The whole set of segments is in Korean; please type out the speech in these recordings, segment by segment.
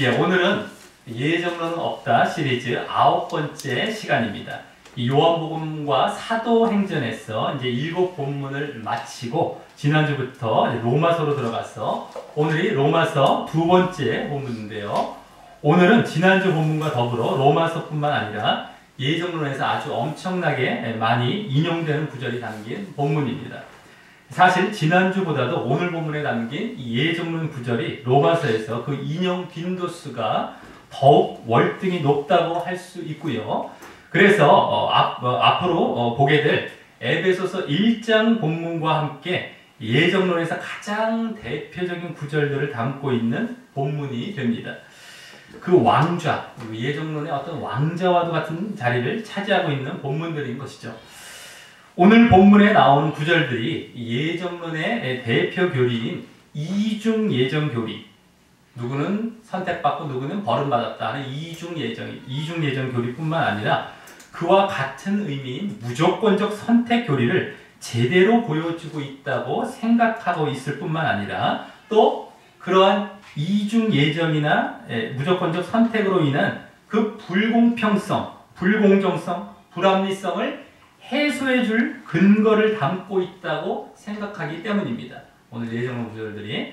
예, 오늘은 예정론은 없다 시리즈 9번째 시간입니다. 이 요한복음과 사도행전에서 이제 7본문을 마치고 지난주부터 로마서로 들어가서 오늘이 로마서 2번째 본문인데요. 오늘은 지난주 본문과 더불어 로마서뿐만 아니라 예정론에서 아주 엄청나게 많이 인용되는 구절이 담긴 본문입니다. 사실 지난주보다도 오늘 본문에 담긴 예정론 구절이 로마서에서 그 인용 빈도수가 더욱 월등히 높다고 할 수 있고요. 그래서 앞으로 보게 될 에베소서 1장 본문과 함께 예정론에서 가장 대표적인 구절들을 담고 있는 본문이 됩니다. 그 왕좌, 예정론의 어떤 왕자와도 같은 자리를 차지하고 있는 본문들인 것이죠. 오늘 본문에 나오는 구절들이 예정론의 대표 교리인 이중 예정 교리, 누구는 선택받고 누구는 버림받았다 하는 이중 예정 교리뿐만 아니라 그와 같은 의미인 무조건적 선택 교리를 제대로 보여주고 있다고 생각하고 있을 뿐만 아니라 또 그러한 이중 예정이나 무조건적 선택으로 인한 그 불공평성, 불공정성, 불합리성을 해소해 줄 근거를 담고 있다고 생각하기 때문입니다. 오늘 예정론 구절들이.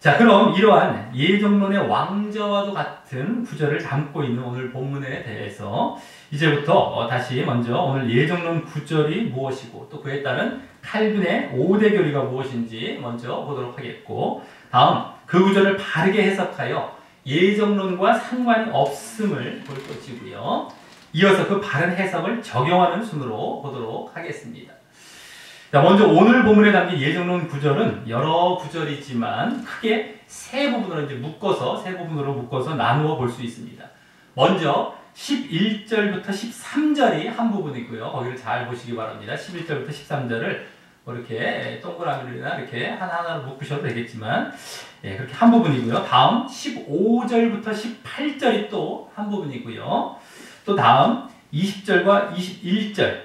자, 그럼 이러한 예정론의 왕자와도 같은 구절을 담고 있는 오늘 본문에 대해서 이제부터 다시 먼저 오늘 예정론 구절이 무엇이고 또 그에 따른 칼빈의 5대 교리가 무엇인지 먼저 보도록 하겠고, 다음 그 구절을 바르게 해석하여 예정론과 상관이 없음을 볼 것이고요. 이어서 그 바른 해석을 적용하는 순으로 보도록 하겠습니다. 자, 먼저 오늘 본문에 담긴 예정론 구절은 여러 구절이지만 크게 세 부분으로 묶어서 나누어 볼 수 있습니다. 먼저 11절부터 13절이 한 부분이고요. 거기를 잘 보시기 바랍니다. 11절부터 13절을 이렇게 동그라미나 이렇게 하나하나로 묶으셔도 되겠지만 그렇게 한 부분이고요. 다음 15절부터 18절이 또 한 부분이고요. 또 다음 20절과 21절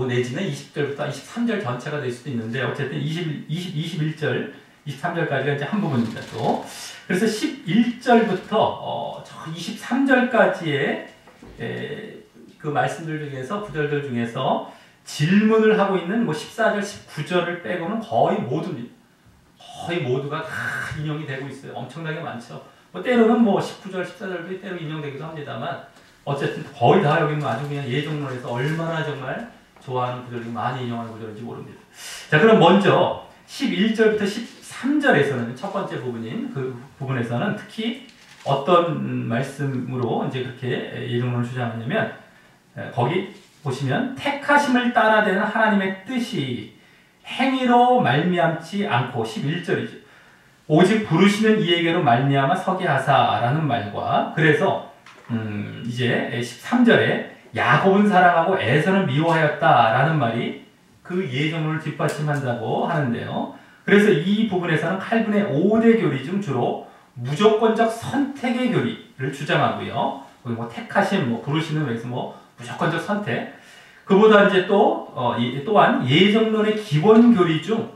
내지는 20절부터 23절 전체가 될 수도 있는데 어쨌든 21절, 23절까지가 이제 한 부분입니다. 또 그래서 11절부터 23절까지의 그 말씀들 중에서 구절들 중에서 질문을 하고 있는 14절, 19절을 빼고는 거의 모두가 다 인용이 되고 있어요. 엄청나게 많죠. 때로는 19절, 14절도 때로 인용되기도 합니다만 어쨌든 거의 다 여기는 아주 그냥 예정론에서 얼마나 정말 좋아하는 구절이 많이 인용하는 구절인지 모릅니다. 자, 그럼 먼저 11절부터 13절에서는 첫 번째 부분인 그 부분에서는 특히 어떤 말씀으로 이제 그렇게 예정론을 주장하냐면 거기 보시면 택하심을 따라 되는 하나님의 뜻이 행위로 말미암지 않고 11절이죠. 오직 부르시는 이에게로 말미암아 서게 하사라는 말과 그래서 이제 13절에 야곱은 사랑하고 에서는 미워하였다라는 말이 그 예정론을 뒷받침한다고 하는데요. 그래서 이 부분에서는 칼빈의 5대 교리 중 주로 무조건적 선택의 교리를 주장하고요. 택하심, 부르시는 외에서 무조건적 선택. 그보다 이제 또한 예정론의 기본 교리 중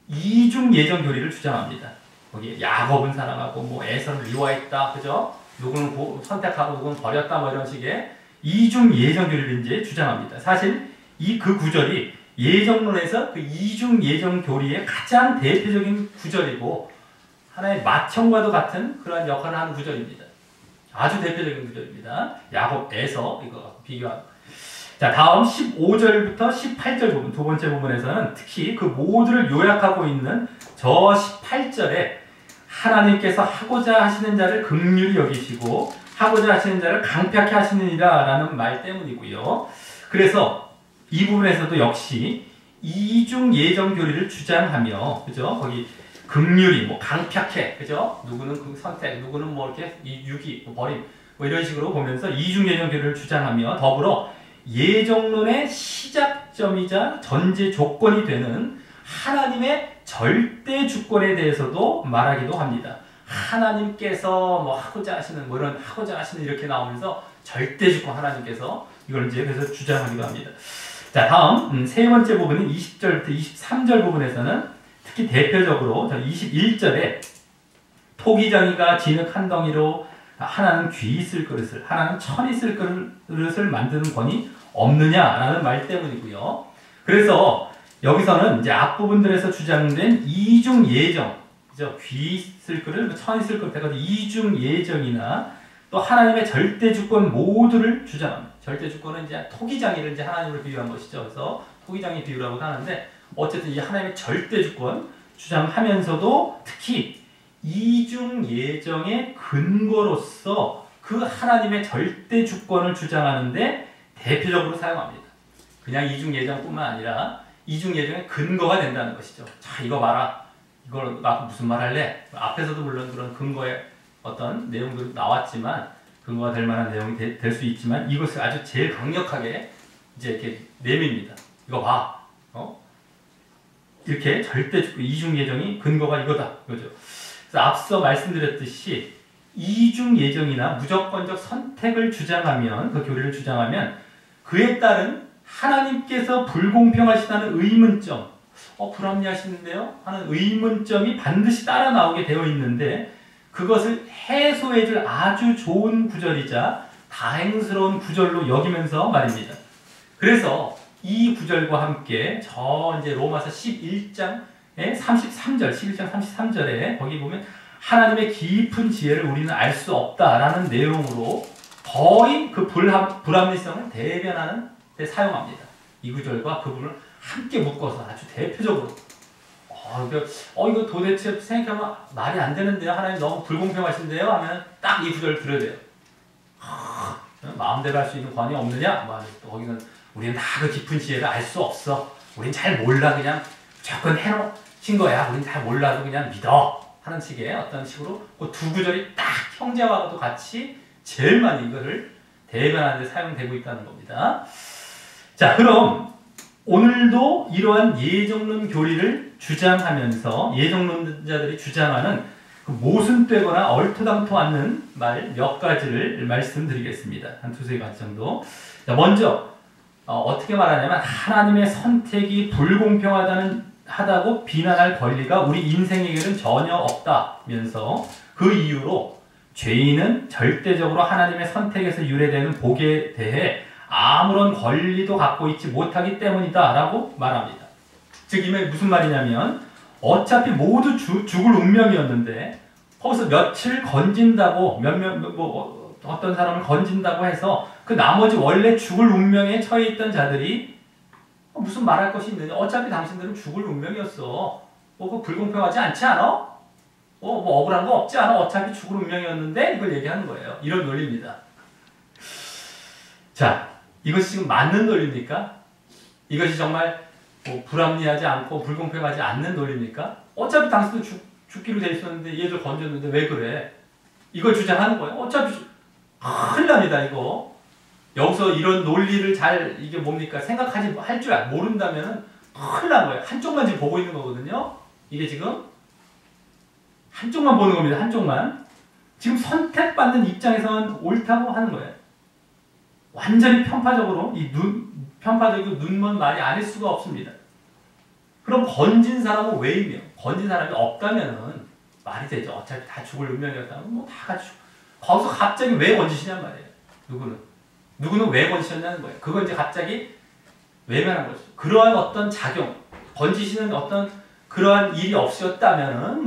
이중 예정 교리를 주장합니다. 거기 야곱은 사랑하고 에서는 미워했다, 그죠? 누구는 선택하고 누구는 버렸다, 이런 식의 이중 예정 교리를 이제 주장합니다. 사실 그 구절이 예정론에서 그 이중 예정 교리의 가장 대표적인 구절이고 하나의 맏형과도 같은 그러한 역할을 하는 구절입니다. 아주 대표적인 구절입니다. 야곱, 에서 이거 비교하고. 자, 다음 15절부터 18절 부분, 두 번째 부분에서는 특히 그 모두를 요약하고 있는 저 18절에 하나님께서 하고자 하시는 자를 긍휼히 여기시고 하고자 하시는 자를 강팍히 하시느니라 라는 말 때문이고요. 그래서 이 부분에서도 역시 이중 예정 교리를 주장하며, 그죠? 거기 긍휼히, 강팍해, 그죠? 누구는 그 선택, 누구는 이렇게 유기, 버림, 이런 식으로 보면서 이중 예정 교리를 주장하며 더불어 예정론의 시작점이자 전제 조건이 되는 하나님의 절대 주권에 대해서도 말하기도 합니다. 하나님께서 하고자 하시는 이런 하고자 하시는 이렇게 나오면서 절대 주권 하나님께서 이걸 이제 그래서 주장하기도 합니다. 자, 다음 세 번째 부분은 20절부터 23절 부분에서는 특히 대표적으로 21절에 토기장이가 진흙 한 덩이로 하나는 귀 있을 그릇을, 하나는 천 있을 그릇을 만드는 권이 없느냐라는 말 때문이고요. 그래서 여기서는 이제 앞부분들에서 주장된 이중 예정, 그죠? 귀 있을 그릇, 천 있을 그릇 해가지고 이중 예정이나 또 하나님의 절대 주권 모두를 주장합니다. 절대 주권은 이제 토기장이를 이제 하나님으로 비유한 것이죠. 그래서 토기장이 비유라고 하는데 어쨌든 이 하나님의 절대 주권 주장하면서도 특히 이중 예정의 근거로서 그 하나님의 절대 주권을 주장하는데 대표적으로 사용합니다. 그냥 이중 예정뿐만 아니라 이중 예정의 근거가 된다는 것이죠. 자, 이거 봐라. 이걸 나 무슨 말 할래? 앞에서도 물론 그런 근거의 어떤 내용도 나왔지만 근거가 될 만한 내용이 될 수 있지만 이것을 아주 제일 강력하게 이제 이렇게 내밉니다. 이거 봐. 이렇게 절대 이중 예정이 근거가 이거다. 그죠? 그래서 앞서 말씀드렸듯이 이중 예정이나 무조건적 선택을 주장하면 그 교리를 주장하면 그에 따른 하나님께서 불공평하시다는 의문점, 불합리하시는데요? 하는 의문점이 반드시 따라 나오게 되어 있는데 그것을 해소해줄 아주 좋은 구절이자 다행스러운 구절로 여기면서 말입니다. 그래서 이 구절과 함께 이제 로마서 11장의 33절, 11장 33절에 거기 보면 하나님의 깊은 지혜를 우리는 알 수 없다라는 내용으로 거의 그 불합리성을 대변하는 데 사용합니다. 이 구절과 그 부분을 함께 묶어서 아주 대표적으로 이거 도대체 생각하면 말이 안 되는데요. 하나님 너무 불공평하신데요. 하면 딱 이 구절을 들어야 돼요. 마음대로 할 수 있는 권위 없느냐? 거기는 우리는 다 그 깊은 지혜를 알 수 없어. 우린 잘 몰라. 그냥 무조건 해놓으신 거야. 우린 잘 몰라도 그냥 믿어. 하는 식의 어떤 식으로 그 두 구절이 딱 형제와도 같이 제일 많이 이거를 대변하는 데 사용되고 있다는 겁니다. 자, 그럼 오늘도 이러한 예정론 교리를 주장하면서 예정론자들이 주장하는 그 모순되거나 얼토당토 않는 말 몇 가지를 말씀드리겠습니다. 한 두세 가지 정도. 자, 먼저 어떻게 말하냐면 하나님의 선택이 불공평하다고 비난할 권리가 우리 인생에게는 전혀 없다면서 그 이유로 죄인은 절대적으로 하나님의 선택에서 유래되는 복에 대해 아무런 권리도 갖고 있지 못하기 때문이다 라고 말합니다. 즉 이 말이 무슨 말이냐면 어차피 모두 죽을 운명이었는데 거기서 며칠 건진다고 어떤 사람을 건진다고 해서 그 나머지 원래 죽을 운명에 처해 있던 자들이 무슨 말할 것이 있느냐. 어차피 당신들은 죽을 운명이었어. 그거 불공평하지 않지 않아? 억울한 거 없지 않아? 어차피 죽을 운명이었는데 이걸 얘기하는 거예요. 이런 논리입니다. 자, 이것이 지금 맞는 논리입니까? 이것이 정말 불합리하지 않고 불공평하지 않는 논리입니까? 어차피 당신도 죽기로 돼 있었는데 얘들 건졌는데 왜 그래? 이걸 주장하는 거예요. 어차피 큰일 납니다, 이거. 여기서 이런 논리를 이게 뭡니까? 생각하지, 할 줄 모른다면 큰일 난 거예요. 한쪽만 지금 보고 있는 거거든요. 이게 지금 한쪽만 보는 겁니다. 한쪽만. 지금 선택받는 입장에서는 옳다고 하는 거예요. 완전히 편파적으로, 편파적이고 눈먼 말이 아닐 수가 없습니다. 그럼 건진 사람은 왜이며, 건진 사람이 없다면은 말이 되죠. 어차피 다 죽을 운명이었다면 다 같이 거기서 갑자기 왜 건지시냔 말이에요. 누구는 왜 건지셨냐는 거예요. 그건 이제 갑자기 외면한 거죠. 그러한 어떤 작용, 건지시는 어떤 그러한 일이 없었다면은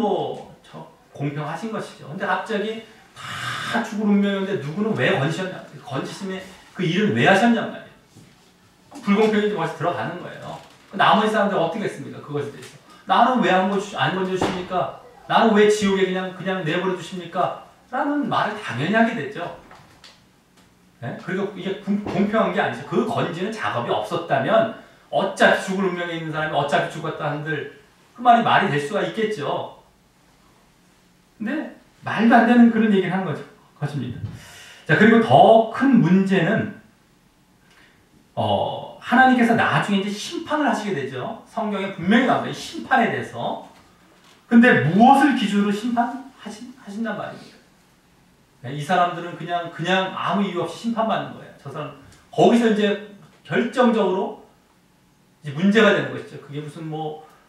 공평하신 것이죠. 근데 갑자기 다 죽을 운명이었는데 누구는 왜 건지셨냐. 건지심의 그 일은 왜 하셨냔 말이에요. 불공평이 거기서 들어가는 거예요. 나머지 사람들 어떻게 했습니까? 그것에 대해서. 나는 왜 안 건져주십니까? 나는 왜 지옥에 그냥 내버려 두십니까? 라는 말을 당연히 하게 됐죠. 네? 그리고 이게 공평한 게 아니죠. 그 건지는 작업이 없었다면 어차피 죽을 운명에 있는 사람이 어차피 죽었다 한들 그 말이 될 수가 있겠죠. 근데 말도 안 되는 그런 얘기를 한 것입니다. 자, 그리고 더 큰 문제는 하나님께서 나중에 이제 심판을 하시게 되죠. 성경에 분명히 나옵니다. 이 심판에 대해서. 근데 무엇을 기준으로 심판하신단 말입니까? 이 사람들은 그냥 아무 이유 없이 심판받는 거예요. 저 사람 거기서 이제 결정적으로 이제 문제가 되는 것이죠. 그게 무슨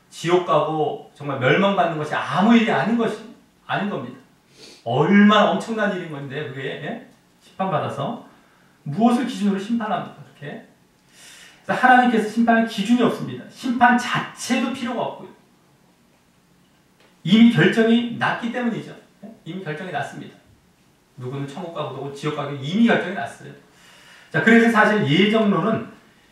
지옥 가고 정말 멸망받는 것이 아무 일이 아닌 겁니다. 얼마나 엄청난 일인 건데 그게 예? 심판받아서 무엇을 기준으로 심판합니까? 그렇게 하나님께서 심판할 기준이 없습니다. 심판 자체도 필요가 없고요. 이미 결정이 났기 때문이죠. 이미 결정이 났습니다. 누구는 천국 가고 누구는 지옥 가고 이미 결정이 났어요. 자, 그래서 사실 예정론은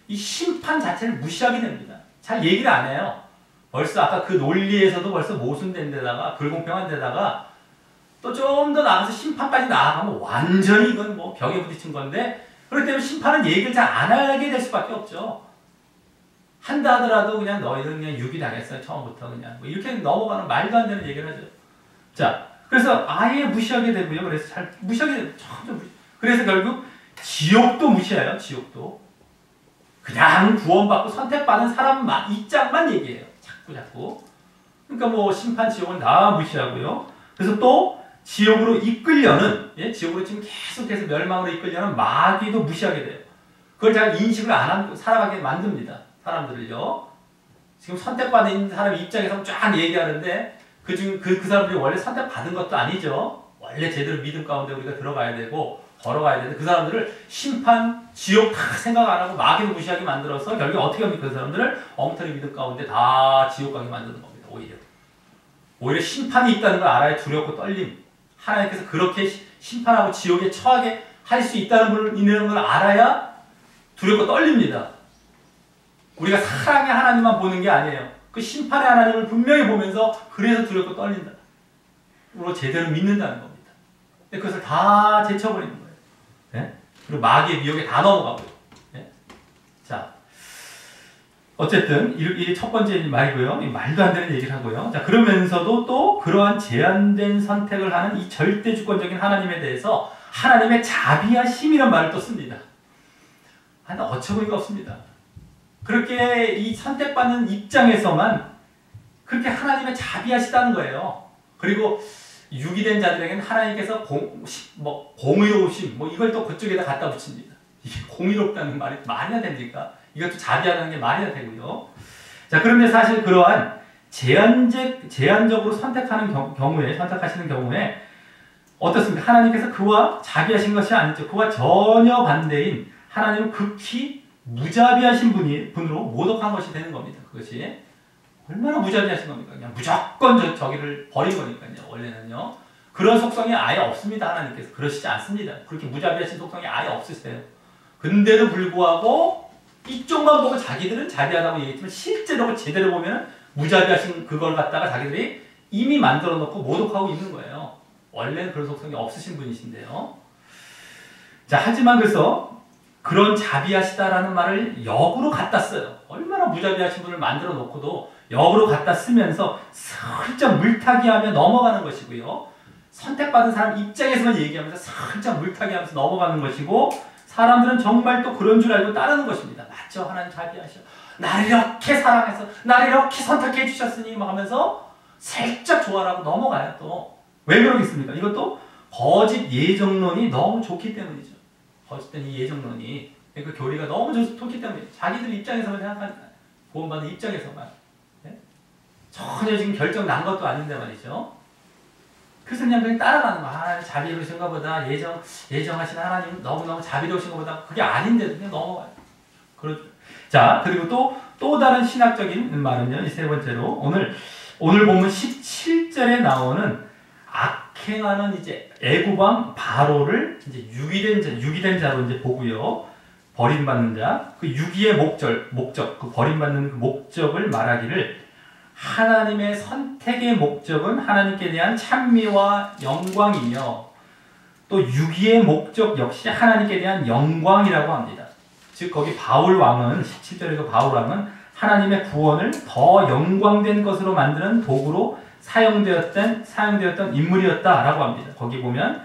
이 심판 자체를 무시하게 됩니다. 잘 얘기를 안 해요. 벌써 아까 그 논리에서도 벌써 모순된 데다가 불공평한 데다가 또 좀 더 나아가서 심판까지 나아가면 완전히 이건 뭐 벽에 부딪힌 건데 그렇기 때문에 심판은 얘기를 잘 안 하게 될 수밖에 없죠. 한다 하더라도 그냥 너희들은 그냥 유기당했어요. 처음부터 그냥 뭐 이렇게 넘어가는 말도 안 되는 얘기를 하죠. 자, 그래서 아예 무시하게 되고요. 그래서 잘 무시하게 되고 그래서 결국 지옥도 무시해요. 지옥도 그냥 구원받고 선택받은 사람 입장만 얘기해요. 자꾸 그러니까 뭐 심판 지옥은 다 무시하고요. 그래서 또 지옥으로 이끌려는 지옥으로 지금 계속해서 멸망으로 이끌려는 마귀도 무시하게 돼요. 그걸 잘 인식을 안 하고 살아가게 만듭니다. 사람들을요. 지금 선택받은 사람 입장에서 쫙 얘기하는데 그 사람들이 원래 선택받은 것도 아니죠. 원래 제대로 믿음 가운데 우리가 들어가야 되고 걸어가야 되는데 그 사람들을 심판, 지옥 다 생각 안 하고 마귀도 무시하게 만들어서 결국 어떻게 합니까? 그 사람들을 엉터리 믿음 가운데 다 지옥 가게 만드는 겁니다. 오히려 심판이 있다는 걸 알아야 두렵고 떨림. 하나님께서 그렇게 심판하고 지옥에 처하게 할 수 있다는 걸 알아야 두렵고 떨립니다. 우리가 사랑의 하나님만 보는 게 아니에요. 그 심판의 하나님을 분명히 보면서 그래서 두렵고 떨린다. 우리가 제대로 믿는다는 겁니다. 근데 그것을 다 제쳐버리는 거예요. 네? 그리고 마귀의 미혹에 다 넘어가고요. 네? 자, 어쨌든 이게 첫 번째 말이고요. 말도 안 되는 얘기를 하고요. 자, 그러면서도 또 그러한 제한된 선택을 하는 이 절대 주권적인 하나님에 대해서 하나님의 자비하심이란 말을 또 씁니다. 하나 어처구니가 없습니다. 그렇게 이 선택받는 입장에서만 그렇게 하나님의 자비하시다는 거예요. 그리고 유기된 자들에게는 하나님께서 공의로우심 이걸 또 그쪽에다 갖다 붙입니다. 이게 공의롭다는 말이 말이나 됩니까? 이것도 자비하다는 게 말이나 되고요. 자, 그런데 사실 그러한 제한적으로 선택하시는 경우에 어떻습니까? 하나님께서 그와 자비하신 것이 아니죠. 그와 전혀 반대인 하나님은 극히 무자비하신 분으로 모독한 것이 되는 겁니다. 그것이 얼마나 무자비하신 겁니까? 그냥 무조건 저기를 버린 거니까요. 원래는요. 그런 속성이 아예 없습니다. 하나님께서 그러시지 않습니다. 그렇게 무자비하신 속성이 아예 없으세요. 근데도 불구하고 이쪽만 보고 자기들은 자비하다고 얘기했지만 실제로 제대로 보면 무자비하신 그걸 갖다가 자기들이 이미 만들어 놓고 모독하고 있는 거예요. 원래는 그런 속성이 없으신 분이신데요. 자, 하지만 그래서 그런 자비하시다라는 말을 역으로 갖다 써요. 얼마나 무자비하신 분을 만들어 놓고도 역으로 갖다 쓰면서 슬쩍 물타기하며 넘어가는 것이고요. 선택받은 사람 입장에서만 얘기하면서 살짝 물타기하면서 넘어가는 것이고 사람들은 정말 또 그런 줄 알고 따르는 것입니다. 맞죠? 하나님 자비하셔. 나를 이렇게 사랑해서 나를 이렇게 선택해 주셨으니 하면서 살짝 좋아라고 넘어가요. 또 왜 그러겠습니까? 이것도 거짓 예정론이 너무 좋기 때문이죠. 거짓된 이 예정론이 그 교리가 너무 좋기 때문에 자기들 입장에서만 생각하니까 구원받는 입장에서만 전혀 지금 결정 난 것도 아닌데 말이죠. 그래서 그냥 따라가는 거야. 하나님 자비로우신 것보다 예정하신 하나님 너무너무 자비로우신 것보다 그게 아닌데도 그냥 넘어가요. 자, 그리고 또 다른 신학적인 말은요. 이 세 번째로 오늘 본문 17절에 나오는 악행하는 이제 애굽왕 바로를 이제 유기된 자로 이제 보고요. 버림받는 자, 그 유기의 목적, 그 버림받는 그 목적을 말하기를 하나님의 선택의 목적은 하나님께 대한 찬미와 영광이며 또 유기의 목적 역시 하나님께 대한 영광이라고 합니다. 즉 거기 바울 왕은 17절에서 바울 왕은 하나님의 구원을 더 영광된 것으로 만드는 도구로 사용되었던 인물이었다라고 합니다. 거기 보면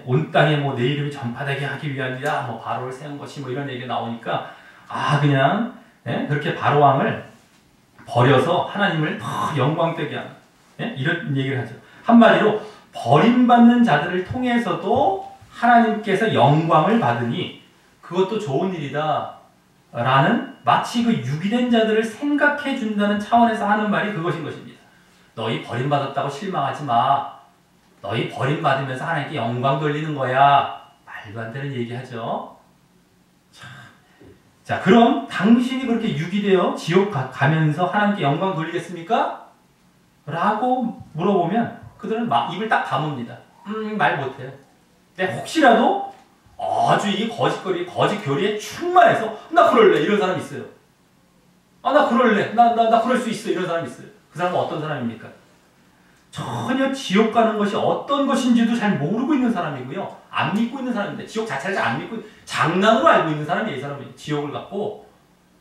온 땅에 내 이름이 전파되게 하기 위함이다. 바로를 세운 것이 이런 얘기가 나오니까 그냥 그렇게 바로 왕을 버려서 하나님을 더 영광되게 하는 이런 얘기를 하죠. 한마디로 버림받는 자들을 통해서도 하나님께서 영광을 받으니 그것도 좋은 일이다 라는 마치 그 유기된 자들을 생각해 준다는 차원에서 하는 말이 그것인 것입니다. 너희 버림받았다고 실망하지 마. 너희 버림받으면서 하나님께 영광 돌리는 거야. 말도 안 되는 얘기하죠. 자, 그럼 당신이 그렇게 유기되어 지옥 가면서 하나님께 영광 돌리겠습니까? 라고 물어보면 그들은 입을 딱 다뭅니다. 말 못해요. 근데 혹시라도 아주 이 거짓거리, 거짓 교리에 충만해서 나 그럴래 이런 사람이 있어요. 나 그럴래. 나 그럴 수 있어 이런 사람이 있어요. 그 사람은 어떤 사람입니까? 전혀 지옥 가는 것이 어떤 것인지도 잘 모르고 있는 사람이고요. 안 믿고 있는 사람인데 지옥 자체를 잘 안 믿고 장난으로 알고 있는 사람이에요. 이 사람은 지옥을 갖고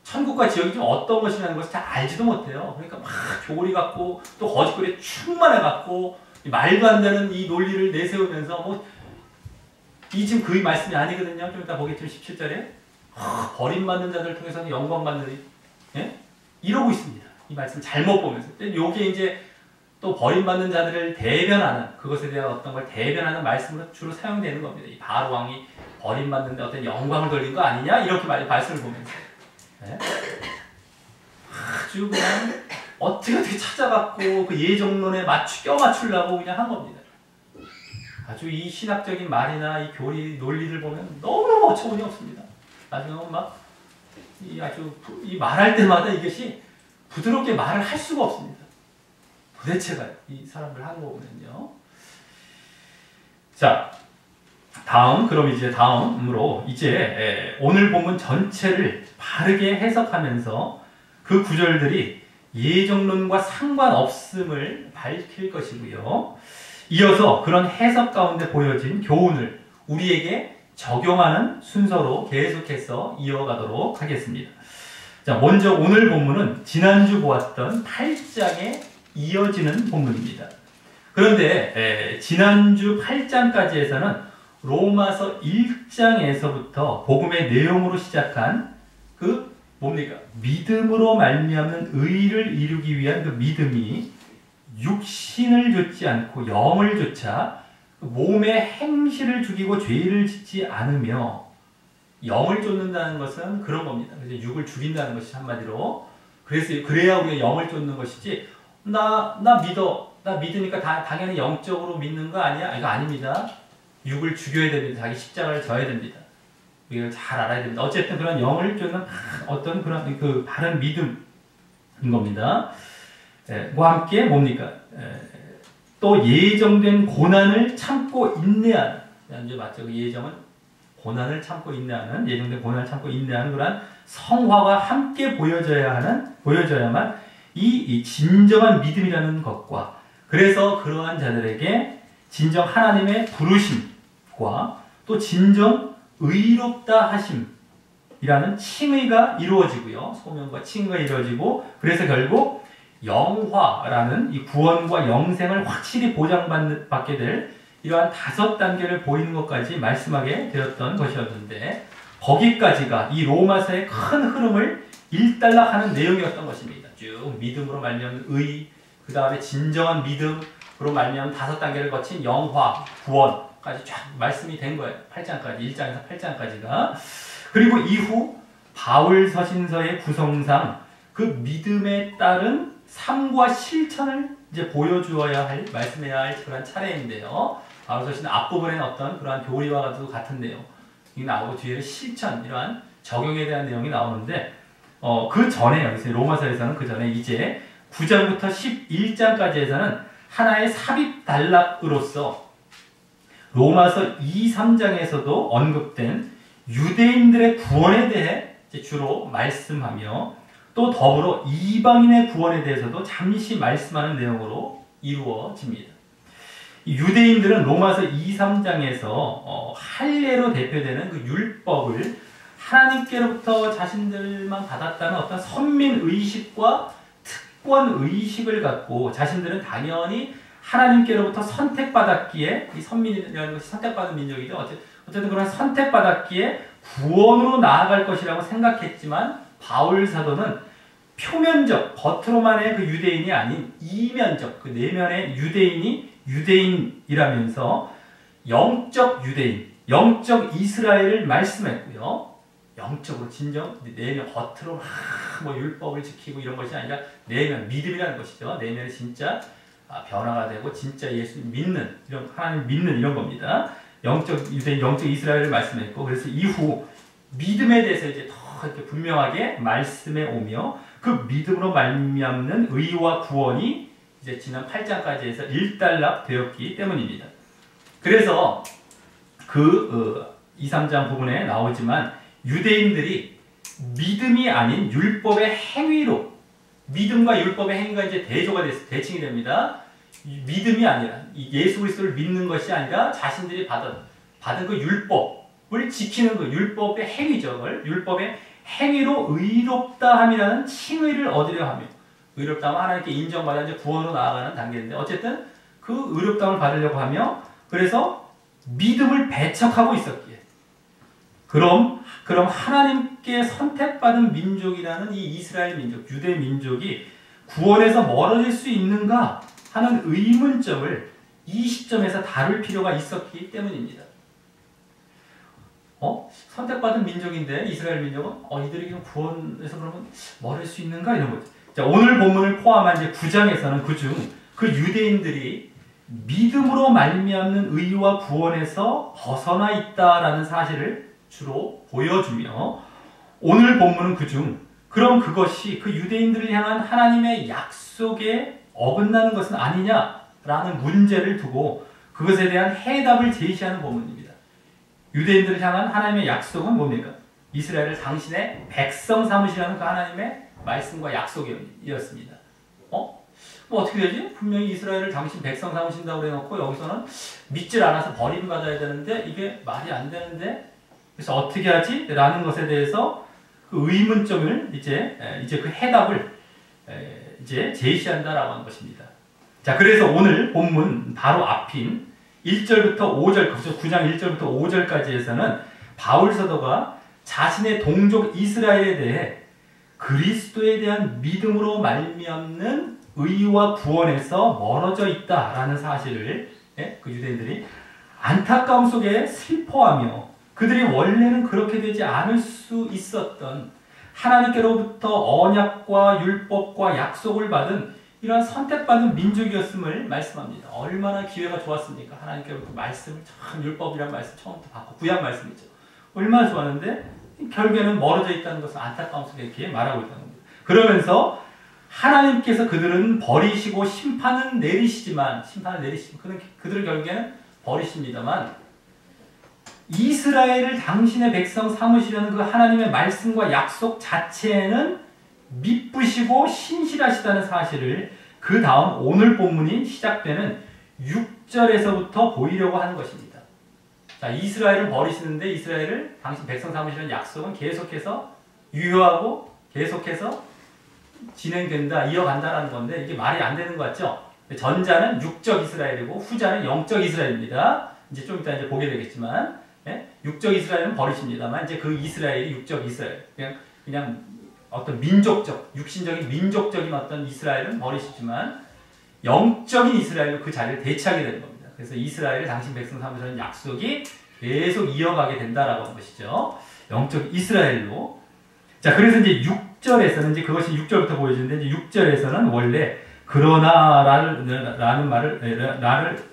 천국과 지옥이 좀 어떤 것이라는 것을 잘 알지도 못해요. 그러니까 막 교리 갖고 또 거짓거리에 충만해 갖고 말도 안 되는 이 논리를 내세우면서 이 지금 그 말씀이 아니거든요. 좀 이따 보겠지만 17절에 버림받는 자들을 통해서는 영광 받는 예? 이러고 있습니다. 이 말씀 잘못 보면서. 요게 이제 또 버림받는 자들을 대변하는 그것에 대한 어떤 걸 대변하는 말씀으로 주로 사용되는 겁니다. 이 바로 왕이 버림받는데 어떤 영광을 돌린 거 아니냐 이렇게 말씀을 보면서 네? 아주 그냥 어떻게 찾아갖고 그 예정론에 껴 맞추려고 그냥 한 겁니다. 아주 이 신학적인 말이나 이 교리 논리를 보면 너무너무 어처구니 없습니다. 나중에 이 말할 때마다 이것이 부드럽게 말을 할 수가 없습니다. 도대체가 이 사람들 하는 거거든요. 자, 다음으로 오늘 본문 전체를 바르게 해석하면서 그 구절들이 예정론과 상관없음을 밝힐 것이고요. 이어서 그런 해석 가운데 보여진 교훈을 우리에게 적용하는 순서로 계속해서 이어가도록 하겠습니다. 자, 먼저 오늘 본문은 지난주 보았던 8장에 이어지는 본문입니다. 그런데 지난주 8장까지에서는 로마서 1장에서부터 복음의 내용으로 시작한 그 뭡니까? 믿음으로 말미암는 의를 이루기 위한 그 믿음이 육신을 좇지 않고 영을 좇아 몸의 행실을 죽이고 죄를 짓지 않으며 영을 쫓는다는 것은 그런 겁니다. 그래서 육을 죽인다는 것이 한마디로 그래야 우리가 영을 쫓는 것이지 나 믿으니까 당연히 영적으로 믿는 거 아니야? 이거 아닙니다. 육을 죽여야 됩니다. 자기 십자가를 져야 됩니다. 이걸 잘 알아야 됩니다. 어쨌든 그런 영을 쫓는 어떤 그런 그 바른 믿음인 겁니다. 과 함께 뭡니까? 또 예정된 고난을 참고 인내하는, 이제 맞죠? 그 예정은 고난을 참고 인내하는, 예정된 고난을 참고 인내하는 그런 성화가 함께 보여져야만 이 진정한 믿음이라는 것과 그래서 그러한 자들에게 진정 하나님의 부르심과 또 진정 의롭다 하심이라는 칭의가 이루어지고요. 소명과 칭의가 이루어지고 그래서 결국 영화라는 이 구원과 영생을 확실히 보장받게 될 이러한 5단계를 보이는 것까지 말씀하게 되었던 것이었는데 거기까지가 이 로마서의 큰 흐름을 일단락하는 내용이었던 것입니다. 쭉 믿음으로 말미암는 의, 그 다음에 진정한 믿음으로 말미암는 5단계를 거친 영화, 구원까지 쫙 말씀이 된 거예요. 8장까지, 1장에서 8장까지가. 그리고 이후 바울 서신서의 구성상 그 믿음에 따른 삶과 실천을 이제 보여주어야 할, 말씀해야 할 그런 차례인데요. 바울 서신 앞부분에는 어떤 그러한 교리와도 같은 내용이 나오고 뒤에는 실천, 이러한 적용에 대한 내용이 나오는데 그 전에 여기서 로마서에서는 그 전에 이제 9장부터 11장까지에서는 하나의 삽입 단락으로서 로마서 2, 3장에서도 언급된 유대인들의 구원에 대해 주로 말씀하며 또 더불어 이방인의 구원에 대해서도 잠시 말씀하는 내용으로 이루어집니다. 유대인들은 로마서 2, 3장에서 할례로 대표되는 그 율법을 하나님께로부터 자신들만 받았다는 어떤 선민의식과 특권의식을 갖고 자신들은 당연히 하나님께로부터 선택받았기에 이 선민이라는 것이 선택받은 민족이죠. 어쨌든 그런 선택받았기에 구원으로 나아갈 것이라고 생각했지만 바울 사도는 표면적, 겉으로만의 그 유대인이 아닌 이면적, 그 내면의 유대인이 유대인이라면서 영적 유대인, 영적 이스라엘을 말씀했고요. 영적으로 진정 내면 겉으로 뭐 율법을 지키고 이런 것이 아니라 내면 믿음이라는 것이죠. 내면에 진짜 변화가 되고 진짜 예수 믿는 이런 하나님 믿는 이런 겁니다. 영적 유대인, 영적 이스라엘을 말씀했고 그래서 이후 믿음에 대해서 이제 더 이렇게 분명하게 말씀해 오며 그 믿음으로 말미암는 의와 구원이 이제 지난 8장까지 해서 일단락 되었기 때문입니다. 그래서 그 2, 3장 부분에 나오지만 유대인들이 믿음이 아닌 율법의 행위로 믿음과 율법의 행위가 이제 대조가 돼서 대칭이 됩니다. 믿음이 아니라 예수 그리스도를 믿는 것이 아니라 자신들이 받은 그 율법을 지키는 그 율법의 행위죠. 그걸 율법의 행위로 의롭다 함이라는 칭의를 얻으려 하며 의롭다 하면 하나님께 인정받아 이제 구원으로 나아가는 단계인데 어쨌든 그 의롭다함을 받으려고 하며 그래서 믿음을 배척하고 있었기에 그럼 하나님께 선택받은 민족이라는 이 이스라엘 민족, 유대 민족이 구원에서 멀어질 수 있는가 하는 의문점을 이 시점에서 다룰 필요가 있었기 때문입니다. 선택받은 민족인데 이스라엘 민족은 이들이 구원에서 그러면 멀을 수 있는가 이런 거죠. 자, 오늘 본문을 포함한 이제 9장에서는 그중 그 유대인들이 믿음으로 말미암는 의와 구원에서 벗어나 있다라는 사실을 주로 보여주며 오늘 본문은 그중 그럼 그것이 그 유대인들을 향한 하나님의 약속에 어긋나는 것은 아니냐라는 문제를 두고 그것에 대한 해답을 제시하는 본문입니다. 유대인들을 향한 하나님의 약속은 뭡니까? 이스라엘을 당신의 백성 삼으시라는 그 하나님의 말씀과 약속이었습니다. 뭐 어떻게 되지? 분명히 이스라엘을 당신 백성 삼으신다고 해놓고 여기서는 믿질 않아서 버림받아야 되는데 이게 말이 안 되는데 그래서 어떻게 하지? 라는 것에 대해서 그 의문점을 이제 그 해답을 이제 제시한다라고 하는 것입니다. 자, 그래서 오늘 본문 바로 앞인 1절부터 5절, 9장 1절부터 5절까지에서는 바울 사도가 자신의 동족 이스라엘에 대해 그리스도에 대한 믿음으로 말미암는 의와 구원에서 멀어져 있다라는 사실을 그 유대인들이 안타까움 속에 슬퍼하며 그들이 원래는 그렇게 되지 않을 수 있었던 하나님께로부터 언약과 율법과 약속을 받은 이러한 선택받은 민족이었음을 말씀합니다. 얼마나 기회가 좋았습니까? 하나님께로부터 말씀을 참 율법이란 말씀 처음부터 받고 구약 말씀이죠. 얼마나 좋았는데 결국에는 멀어져 있다는 것은 안타까움 속에 이렇게 말하고 있다는 겁니다. 그러면서 하나님께서 그들은 버리시고 심판을 내리시지만 그들은 결국에는 버리십니다만 이스라엘을 당신의 백성 삼으시려는 그 하나님의 말씀과 약속 자체에는 미쁘시고 신실하시다는 사실을 그 다음 오늘 본문이 시작되는 6절에서부터 보이려고 하는 것입니다. 자, 이스라엘을 버리시는데 이스라엘을 당신 백성 삼으시는 약속은 계속해서 유효하고 계속해서 진행된다, 이어간다라는 건데 이게 말이 안 되는 것 같죠? 전자는 육적 이스라엘이고 후자는 영적 이스라엘입니다. 이제 좀 이따 이제 보게 되겠지만 육적 이스라엘은 버리십니다만 이제 그 이스라엘이 육적 이스라엘 그냥 어떤 민족적, 육신적인 민족적인 어떤 이스라엘은 버리시지만 영적인 이스라엘로 그 자리를 대체하게 되는 겁니다. 그래서 이스라엘을 당신 백성 삼으시는 약속이 계속 이어가게 된다라고 하는 것이죠. 영적 이스라엘로. 자, 그래서 이제 6절에서는 이제 그것이 6절부터 보여지는데 이제 6절에서는 원래 그러나라는 말을 나를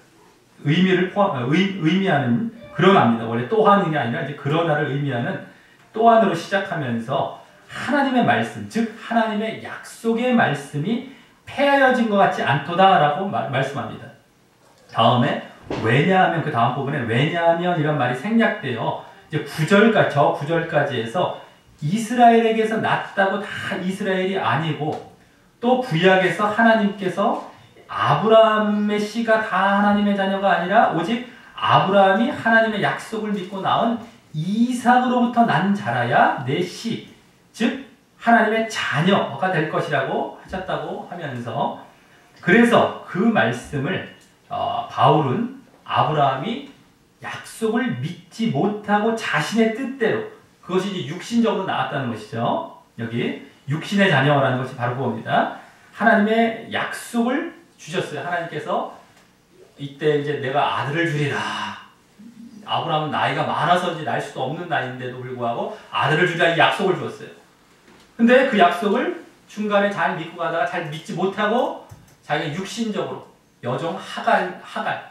의미하는 그러나입니다. 원래 또한이 아니라 이제 그러나를 의미하는 또한으로 시작하면서 하나님의 말씀, 즉 하나님의 약속의 말씀이 폐하여진 것 같지 않도다라고 말씀합니다. 다음에 왜냐하면 그 다음 부분에 왜냐하면 이런 말이 생략되어 이제 9절까지 저 9절까지 해서 이스라엘에게서 났다고 다 이스라엘이 아니고 또 구약에서 하나님께서 아브라함의 씨가 다 하나님의 자녀가 아니라 오직 아브라함이 하나님의 약속을 믿고 낳은 이삭으로부터 난 자라야 내 씨, 즉 하나님의 자녀가 될 것이라고 하셨다고 하면서 그래서 그 말씀을 바울은 아브라함이 약속을 믿지 못하고 자신의 뜻대로 그것이 이제 육신적으로 나왔다는 것이죠. 여기 육신의 자녀라는 것이 바로 그겁니다. 하나님의 약속을 주셨어요. 하나님께서 이때 이제 내가 아들을 주리라. 아브라함은 나이가 많아서 이제 날 수도 없는 나이인데도 불구하고 아들을 주리라 이 약속을 주었어요. 근데 그 약속을 중간에 잘 믿고 가다가 잘 믿지 못하고 자기가 육신적으로 여종 하갈,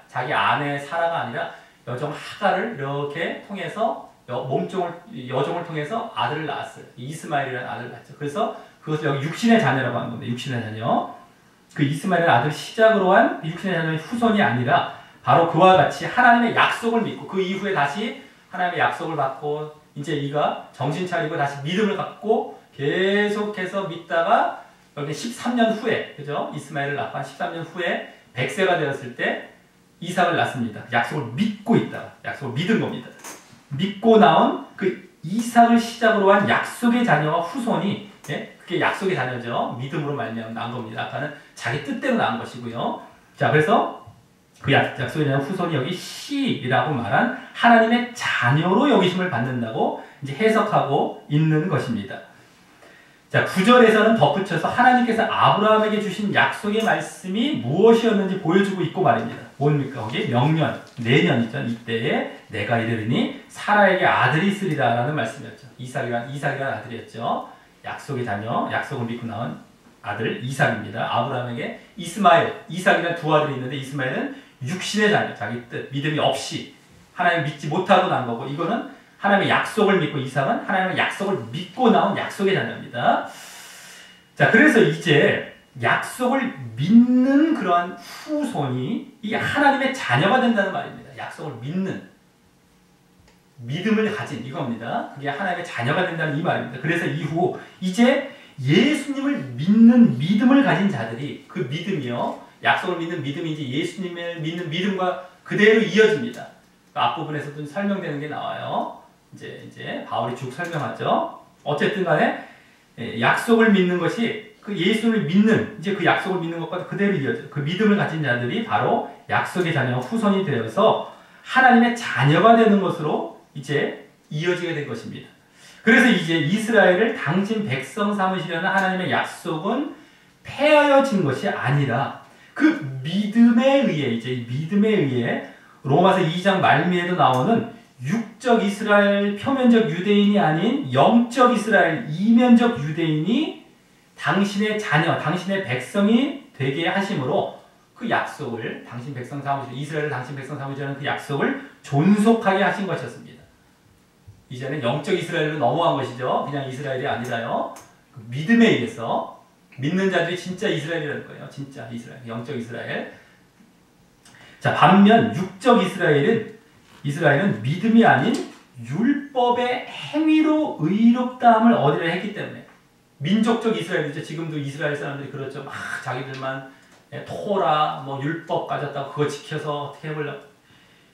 자기 아내 사라가 아니라 여종 하갈을 이렇게 통해서 여종을 통해서 아들을 낳았어요. 이스마엘이라는 아들을 낳았죠. 그래서 그것을 여기 육신의 자녀라고 하는 건데, 육신의 자녀. 그 이스마엘이라는 아들 시작으로 한 육신의 자녀의 후손이 아니라 바로 그와 같이 하나님의 약속을 믿고 그 이후에 다시 하나님의 약속을 받고 이제 이가 정신 차리고 다시 믿음을 갖고 계속해서 믿다가 여기 13년 후에, 그죠? 이스마엘을 낳고 한 13년 후에 100세가 되었을 때 이삭을 낳습니다. 약속을 믿고 있다가, 약속을 믿은 겁니다. 믿고 나온 그 이삭을 시작으로 한 약속의 자녀와 후손이, 예? 그게 약속의 자녀죠. 믿음으로 말미암아 난 겁니다. 아까는 자기 뜻대로 낳은 것이고요. 자, 그래서 그 약속의 자녀 후손이 여기 씨라고 말한 하나님의 자녀로 여기심을 받는다고 이제 해석하고 있는 것입니다. 자, 9절에서는 덧붙여서 하나님께서 아브라함에게 주신 약속의 말씀이 무엇이었는지 보여주고 있고 말입니다. 뭡니까? 거기 명년, 내년이죠. 이때에 내가 이르리니 사라에게 아들이 있으리라 라는 말씀이었죠. 이삭이라는 아들이었죠. 약속의 자녀, 약속을 믿고 나온 아들 이삭입니다. 아브라함에게 이삭이라는 두 아들이 있는데 이스마엘은 육신의 자녀, 자기 뜻, 믿음이 없이 하나님 믿지 못하고 난 거고, 이거는 하나님의 약속을 믿고, 이삭은 하나님의 약속을 믿고 나온 약속의 자녀입니다. 자, 그래서 이제 약속을 믿는 그러한 후손이 이 하나님의 자녀가 된다는 말입니다. 약속을 믿는, 믿음을 가진 이겁니다. 그게 하나님의 자녀가 된다는 이 말입니다. 그래서 이후 이제 예수님을 믿는 믿음을 가진 자들이, 그 믿음이요, 약속을 믿는 믿음이 이제 예수님을 믿는 믿음과 그대로 이어집니다. 앞부분에서도 설명되는 게 나와요. 이제 바울이 쭉 설명하죠. 어쨌든 간에 약속을 믿는 것이 그 예수를 믿는, 이제 그 약속을 믿는 것과 그대로 이어져요. 그 믿음을 가진 자들이 바로 약속의 자녀와 후손이 되어서 하나님의 자녀가 되는 것으로 이제 이어지게 된 것입니다. 그래서 이제 이스라엘을 당신 백성 삼으시려는 하나님의 약속은 폐하여진 것이 아니라 그 믿음에 의해, 이제 믿음에 의해 로마서 2장 말미에도 나오는 육적 이스라엘, 표면적 유대인이 아닌 영적 이스라엘, 이면적 유대인이 당신의 자녀, 당신의 백성이 되게 하심으로 그 약속을 당신 백성 삼으시려, 이스라엘을 당신 백성 삼으시려는 그 약속을 존속하게 하신 것이었습니다. 이제는 영적 이스라엘로 넘어간 것이죠. 그냥 이스라엘이 아니라요. 그 믿음에 의해서 믿는 자들이 진짜 이스라엘이라는 거예요. 진짜 이스라엘, 영적 이스라엘. 자, 반면 육적 이스라엘은 믿음이 아닌 율법의 행위로 의롭다함을 얻으려 했기 때문에, 민족적 이스라엘이죠. 지금도 이스라엘 사람들이 그렇죠. 막 자기들만 토라, 뭐 율법 가졌다고 그거 지켜서 어떻게 해보려고,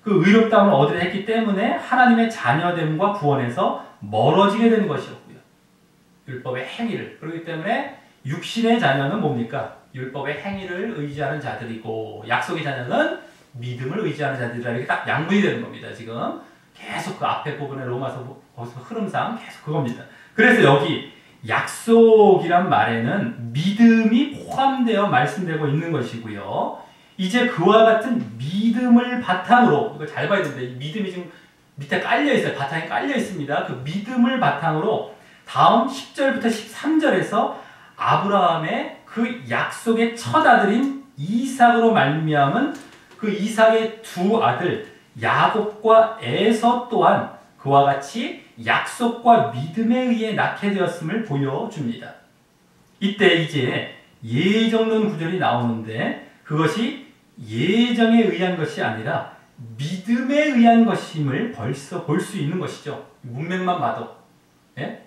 그 의롭다함을 얻으려 했기 때문에 하나님의 자녀됨과 구원에서 멀어지게 되는 것이었고요. 율법의 행위를. 그렇기 때문에 육신의 자녀는 뭡니까? 율법의 행위를 의지하는 자들이고, 약속의 자녀는 믿음을 의지하는 자들이라, 이렇게 딱 양분이 되는 겁니다. 지금 계속 그 앞에 부분에 로마서 흐름상 계속 그겁니다. 그래서 여기 약속이란 말에는 믿음이 포함되어 말씀되고 있는 것이고요. 이제 그와 같은 믿음을 바탕으로, 이거 잘 봐야 됩니다. 이 믿음이 지금 밑에 깔려 있어요. 바탕에 깔려 있습니다. 그 믿음을 바탕으로 다음 10절부터 13절에서 아브라함의 그 약속의 첫 아들인 이삭으로 말미암은 그 이삭의 두 아들 야곱과 에서 또한 그와 같이 약속과 믿음에 의해 낳게 되었음을 보여줍니다. 이때 이제 예정론 구절이 나오는데 그것이 예정에 의한 것이 아니라 믿음에 의한 것임을 벌써 볼 수 있는 것이죠. 문맥만 봐도. 예?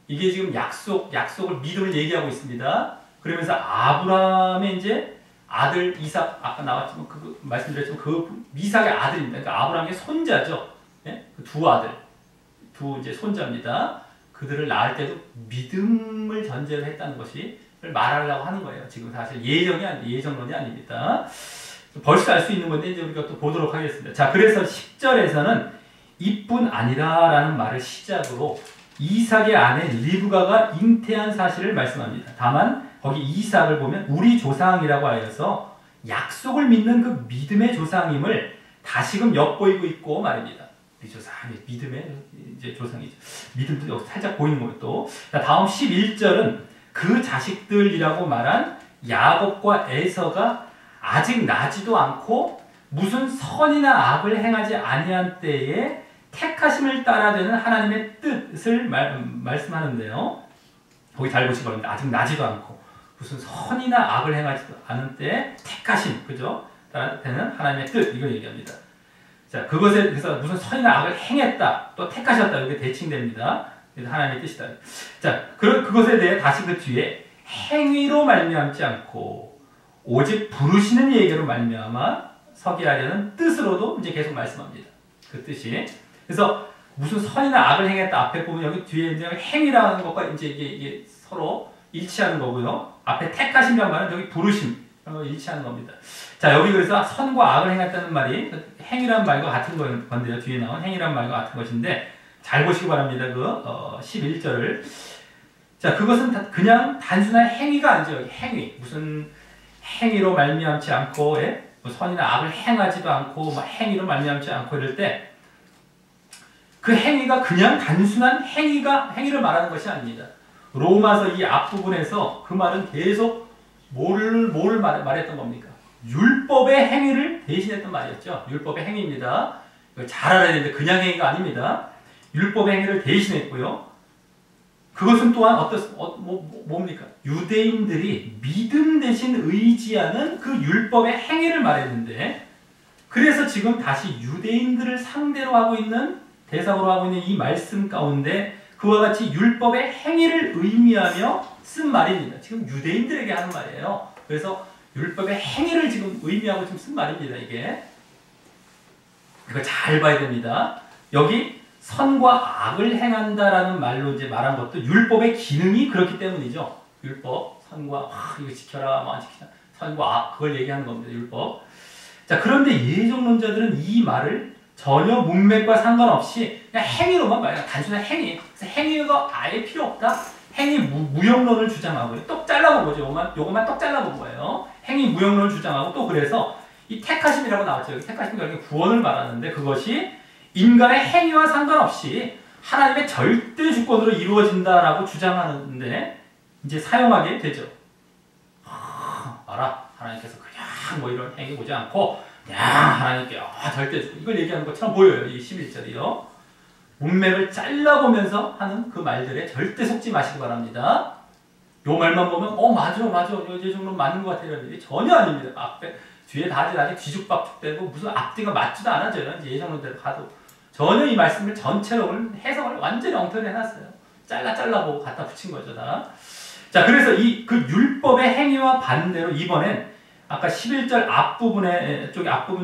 이게 지금 약속을 믿음을 얘기하고 있습니다. 그러면서 아브라함의 이제 아들 이삭, 아까 나왔지만 그 말씀드렸지만 그 이삭의 아들입니다. 그러니까 아브라함의 손자죠. 예? 그 두 아들, 두 이제 손자입니다. 그들을 낳을 때도 믿음을 전제로 했다는 것이 말하려고 하는 거예요. 지금 사실 예정론이 아닙니다. 벌써 알 수 있는 건데 이제 우리가 또 보도록 하겠습니다. 자, 그래서 10절에서는 이뿐 아니라라는 말을 시작으로 이삭의 아내 리브가가 잉태한 사실을 말씀합니다. 다만 거기 이삭을 보면 우리 조상이라고 하여서 약속을 믿는 그 믿음의 조상임을 다시금 엿보이고 있고 말입니다. 우리 조상이 믿음의 이제 조상이죠. 믿음도 여기 살짝 보이는 거예요. 또 다음 11절은 그 자식들이라고 말한 야곱과 에서가 아직 나지도 않고 무슨 선이나 악을 행하지 아니한 때에 택하심을 따라 되는 하나님의 뜻을 말씀하는데요. 거기 잘 보시기 바랍니다. 아직 나지도 않고 무슨 선이나 악을 행하지도 않은 때에 택하심, 그죠? 따라 되는 하나님의 뜻, 이걸 얘기합니다. 자, 그것에 그래서 무슨 선이나 악을 행했다, 또 택하셨다, 이게 대칭됩니다. 그래서 하나님의 뜻이다. 자, 그것에 대해 다시 그 뒤에 행위로 말미암지 않고 오직 부르시는 얘기로 말미암아 서게 하려는 뜻으로도 이제 계속 말씀합니다. 그 뜻이. 그래서 무슨 선이나 악을 행했다 앞에 보면 여기 뒤에 이제 행위라는 것과 이제 이게 서로 일치하는 거고요. 앞에 택하심이란 말은 여기 부르심 일치하는 겁니다. 자, 여기 그래서 선과 악을 행했다는 말이 행위란 말과 같은 건데요. 뒤에 나온 행위란 말과 같은 것인데 잘 보시기 바랍니다. 그 11절을. 자, 그것은 그냥 단순한 행위가 아니죠. 행위. 무슨 행위로 말미암지 않고 뭐 선이나 악을 행하지도 않고 뭐 행위로 말미암지 않고 이럴 때 그 행위가 그냥 단순한 행위를 말하는 것이 아닙니다. 로마서 이 앞부분에서 그 말은 계속 뭘 말했던 겁니까? 율법의 행위를 대신했던 말이었죠. 율법의 행위입니다. 이걸 잘 알아야 되는데 그냥 행위가 아닙니다. 율법의 행위를 대신했고요. 그것은 또한 뭡니까? 유대인들이 믿음 대신 의지하는 그 율법의 행위를 말했는데, 그래서 지금 다시 유대인들을 상대로 하고 있는, 대상으로 하고 있는 이 말씀 가운데 그와 같이 율법의 행위를 의미하며 쓴 말입니다. 지금 유대인들에게 하는 말이에요. 그래서 율법의 행위를 지금 의미하고 지금 쓴 말입니다. 이거 잘 봐야 됩니다. 여기 선과 악을 행한다라는 말로 이제 말한 것도 율법의 기능이 그렇기 때문이죠. 율법, 선과 이거 지켜라, 뭐 안 지키라, 선과 악, 그걸 얘기하는 겁니다. 율법. 자, 그런데 예정론자들은 이 말을 전혀 문맥과 상관없이 그냥 행위로만 말해요. 단순한 행위. 그래서 행위가 아예 필요 없다. 행위 무용론을 주장하고요. 똑 잘라본 거죠. 요것만 똑 잘라본 거예요. 행위 무용론을 주장하고 또 그래서 이 택하심이라고 나왔죠. 여기 택하심이 결국 구원을 말하는데 그것이 인간의 행위와 상관없이 하나님의 절대 주권으로 이루어진다라고 주장하는데 이제 사용하게 되죠. 알아. 하나님께서 그냥 뭐 이런 행위 보지 않고 그냥 하나님께 절대 주권, 이걸 얘기하는 것처럼 보여요. 이 11절이요. 문맥을 잘라보면서 하는 그 말들에 절대 속지 마시기 바랍니다. 요 말만 보면 맞아 이 정도 맞는 것 같아요. 전혀 아닙니다. 앞에 뒤에 아직 뒤죽박죽되고 무슨 앞뒤가 맞지도 않아져요. 이제 예정론대로 가도 전혀 이 말씀을 전체로 해석을 완전히 엉터리 해놨어요. 잘라보고 갖다 붙인 거죠. 다. 자, 그래서 그 율법의 행위와 반대로 이번엔 아까 11절 앞부분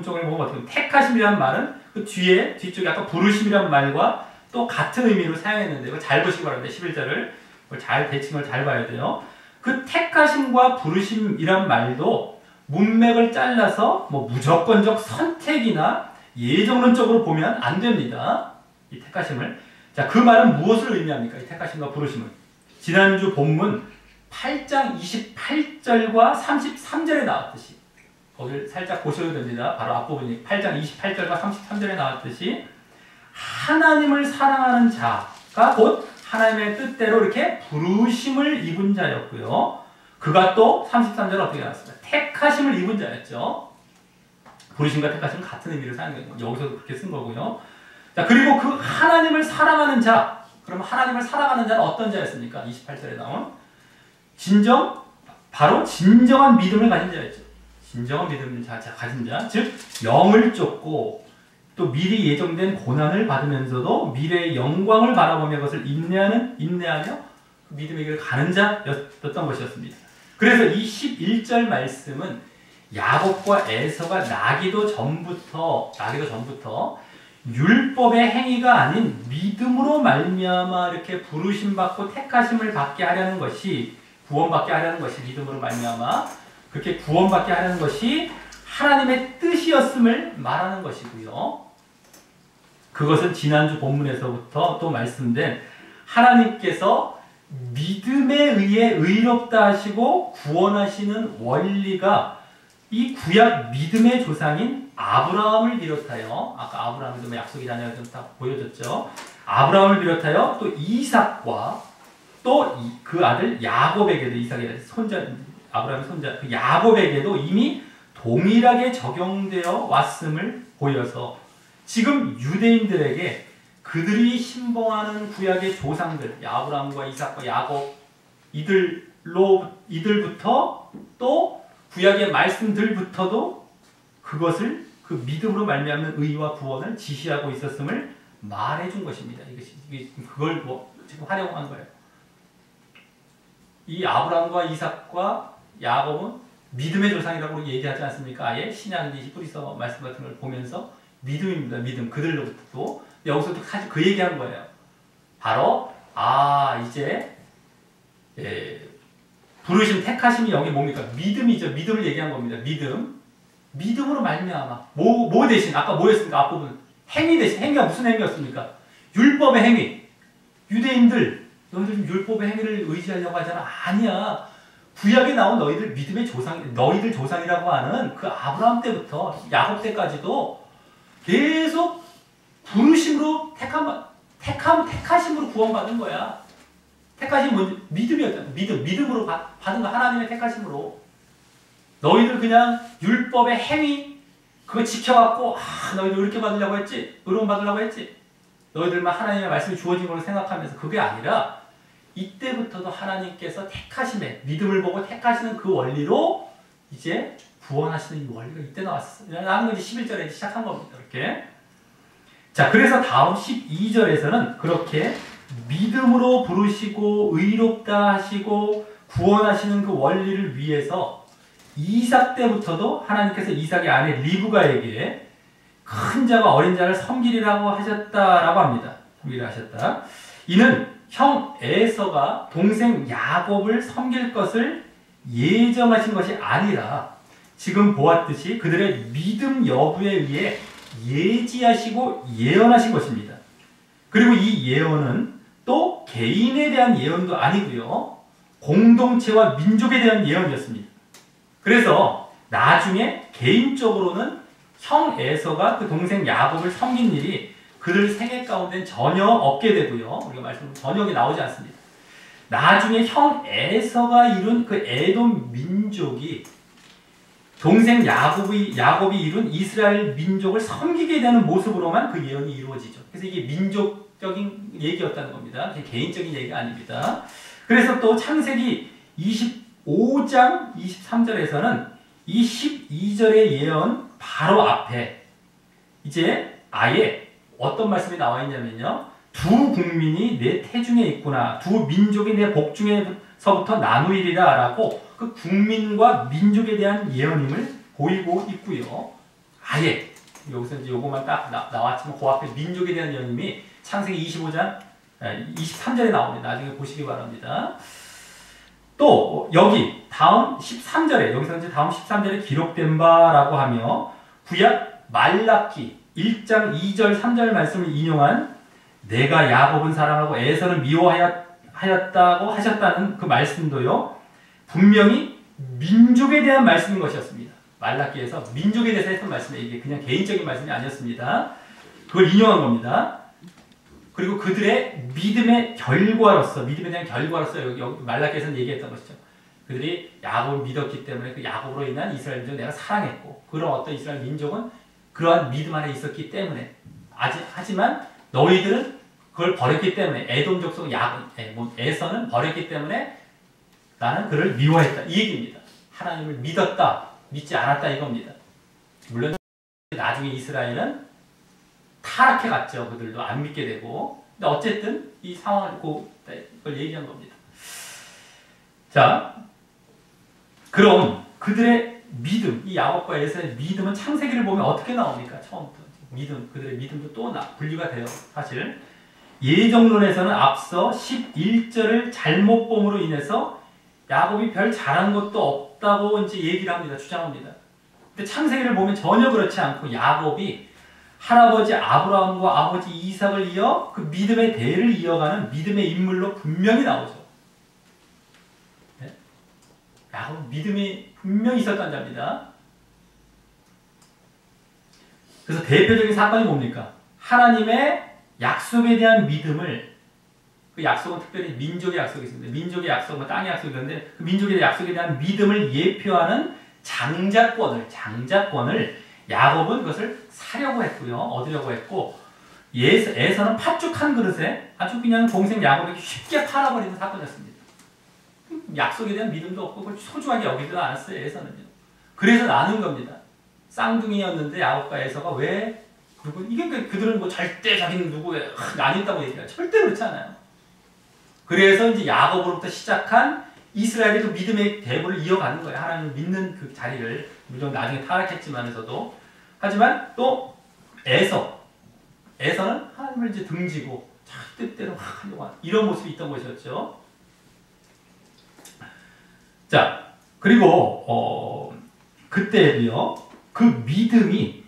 쪽을 보면 어떻게 택하심이라는 말은 그 뒤쪽에 아까 부르심이라는 말과 또 같은 의미로 사용했는데 이거 잘 보시기 바랍니다. 11절을 대칭을 잘 봐야 돼요. 그 택하심과 부르심이란 말도 문맥을 잘라서 뭐 무조건적 선택이나 예정론적으로 보면 안 됩니다. 이 택하심을. 자, 그 말은 무엇을 의미합니까? 이 택하심과 부르심은. 지난주 본문 8장 28절과 33절에 나왔듯이, 거기를 살짝 보셔도 됩니다. 바로 앞부분이 8장 28절과 33절에 나왔듯이 하나님을 사랑하는 자가 곧 하나님의 뜻대로 이렇게 부르심을 입은 자였고요. 그가 또 33절은 어떻게 나왔습니까? 택하심을 입은 자였죠. 부르심과 택하심은 같은 의미를 사용해요. 여기서도 그렇게 쓴 거고요. 자, 그리고 그 하나님을 사랑하는 자, 그러면 하나님을 사랑하는 자는 어떤 자였습니까? 28절에 나온 바로 진정한 믿음을 가진 자였죠. 진정한 믿음을 가진 자, 즉 영을 쫓고 또 미리 예정된 고난을 받으면서도 미래의 영광을 바라보며 그것을 인내하며 믿음의 길을 가는 자였던 것이었습니다. 그래서 이 11절 말씀은 야곱과 에서가 나기도 전부터 율법의 행위가 아닌 믿음으로 말미암아 이렇게 부르심 받고 택하심을 받게 하려는 것이, 구원받게 하려는 것이, 믿음으로 말미암아 그렇게 구원받게 하려는 것이 하나님의 뜻이었음을 말하는 것이고요. 그것은 지난주 본문에서부터 또 말씀된 하나님께서 믿음에 의해 의롭다 하시고 구원하시는 원리가 이 구약 믿음의 조상인 아브라함을 비롯하여, 아까 아브라함도 약속의 자녀가 좀 다 보여줬죠. 아브라함을 비롯하여 또 이삭과 또 그 아들 야곱에게도, 이삭의 손자, 아브라함의 손자 그 야곱에게도 이미 동일하게 적용되어 왔음을 보여서 지금 유대인들에게 그들이 신봉하는 구약의 조상들, 아브라함과 이삭과 야곱 이들부터 또 구약의 말씀들부터도 그것을 그 믿음으로 말미암는 의와 구원을 지시하고 있었음을 말해준 것입니다. 그걸 지금 활용한 거예요. 이 아브라함과 이삭과 야곱은 믿음의 조상이라고 얘기하지 않습니까? 아예 신약 히브리서 말씀 같은 걸 보면서 믿음입니다. 믿음 그들로부터도 여기서도 그 얘기한 거예요. 바로 이제 부르심 택하심이 여기 뭡니까? 믿음이죠. 믿음을 얘기한 겁니다. 믿음으로 말미암아 뭐 대신 아까 뭐였습니까? 앞부분 행위 대신 행위가 무슨 행위였습니까? 율법의 행위. 유대인들 너희들 좀 율법의 행위를 의지하려고 하잖아. 아니야. 구약에 나온 너희들 믿음의 조상, 너희들 조상이라고 하는 그 아브라함 때부터 야곱 때까지도 계속 부르심으로 택하심으로 구원받은 거야. 택하심이 뭔지 믿음이었잖아. 믿음으로 받은 거 하나님의 택하심으로. 너희들 그냥 율법의 행위 그거 지켜갖고 너희들 이렇게 받으려고 했지? 의로움 받으려고 했지? 너희들만 하나님의 말씀이 주어진 걸로 생각하면서 그게 아니라 이때부터도 하나님께서 택하심에 믿음을 보고 택하시는 그 원리로 이제 구원하시는 이 원리가 이때 나왔어요. 나는 건 이제 11절에 시작한 겁니다. 이렇게. 자, 그래서 다음 12절에서는 그렇게 믿음으로 부르시고 의롭다 하시고 구원하시는 그 원리를 위해서 이삭 때부터도 하나님께서 이삭의 아내 리브가에게 큰 자가 어린 자를 섬기리라고 하셨다라고 합니다. 섬기리라 하셨다. 이는 형 에서가 동생 야곱을 섬길 것을 예정하신 것이 아니라 지금 보았듯이 그들의 믿음 여부에 의해 예지하시고 예언하신 것입니다. 그리고 이 예언은 또 개인에 대한 예언도 아니고요. 공동체와 민족에 대한 예언이었습니다. 그래서 나중에 개인적으로는 형 에서가 그 동생 야곱을 섬긴 일이 그들 생애 가운데는 전혀 없게 되고요. 우리가 말씀드린 번역이 나오지 않습니다. 나중에 형 에서가 이룬 그 에돔 민족이 동생 야곱이 이룬 이스라엘 민족을 섬기게 되는 모습으로만 그 예언이 이루어지죠. 그래서 이게 민족적인 얘기였다는 겁니다. 개인적인 얘기가 아닙니다. 그래서 또 창세기 25장 23절에서는 이 12절의 예언 바로 앞에 이제 아예 어떤 말씀이 나와 있냐면요. 두 국민이 내 태중에 있구나. 두 민족이 내 복중에서부터 나누이리라 라고 그 국민과 민족에 대한 예언임을 보이고 있고요. 아예 여기서 이제 요거만 딱 나왔지만 그 앞에 민족에 대한 예언임이 창세기 25장 23절에 나옵니다. 나중에 보시기 바랍니다. 또 여기 다음 13절에 여기서 이제 다음 13절에 기록된 바라고 하며 구약 말라기 1장 2절 3절 말씀을 인용한 내가 야곱은 사랑하고 에서는 미워하였다고 하셨다는 그 말씀도요. 분명히 민족에 대한 말씀인 것이었습니다. 말라기에서 민족에 대해서 했던 말씀이 이게 그냥 개인적인 말씀이 아니었습니다. 그걸 인용한 겁니다. 그리고 그들의 믿음의 결과로서 믿음에 대한 결과로서 여기 말라기에서는 얘기했던 것이죠. 그들이 야곱을 믿었기 때문에 그 야곱으로 인한 이스라엘 민족을 내가 사랑했고 그런 어떤 이스라엘 민족은 그러한 믿음 안에 있었기 때문에 하지만 너희들은 그걸 버렸기 때문에 에돔 족속 에서는 버렸기 때문에 나는 그를 미워했다 이 얘기입니다. 하나님을 믿었다 믿지 않았다 이겁니다. 물론 나중에 이스라엘은 타락해 갔죠. 그들도 안 믿게 되고 근데 어쨌든 이 상황을 그걸 얘기한 겁니다. 자 그럼 그들의 믿음, 이 야곱과 에서의 믿음은 창세기를 보면 어떻게 나옵니까? 처음부터 믿음, 그들의 믿음도 또 분류가 돼요. 사실 예정론에서는 앞서 11절을 잘못 봄으로 인해서 야곱이 별 잘한 것도 없다고 이제 얘기를 합니다. 주장합니다. 근데 창세기를 보면 전혀 그렇지 않고 야곱이 할아버지 아브라함과 아버지 이삭을 이어 그 믿음의 대를 이어가는 믿음의 인물로 분명히 나오죠. 야곱은 믿음이 분명히 있었던 자입니다. 그래서 대표적인 사건이 뭡니까? 하나님의 약속에 대한 믿음을 그 약속은 특별히 민족의 약속이 있습니다. 민족의 약속은 땅의 약속이 있는데 그 민족의 약속에 대한 믿음을 예표하는 장자권을 야곱은 그것을 사려고 했고요. 얻으려고 했고, 에서는 팥죽 한 그릇에 아주 그냥 동생 야곱에게 쉽게 팔아버리는 사건이었습니다. 약속에 대한 믿음도 없고 그걸 소중하게 여기지도 않았어요. 에서는요. 그래서 나눈 겁니다. 쌍둥이였는데 야곱과 에서가 왜, 그리고 이게 그들은 뭐 절대 자기는 누구에 나뉜다고 얘기해요. 절대 그렇지 않아요. 그래서 이제 야곱으로부터 시작한 이스라엘의 그 믿음의 대부를 이어가는 거예요. 하나님을 믿는 그 자리를, 물론 나중에 타락했지만서도. 하지만 또 에서는 하나님을 이제 등지고 자기 뜻대로 막 하려고 하는 이런 모습이 있던 것이었죠. 자, 그리고 그때도요, 그 믿음이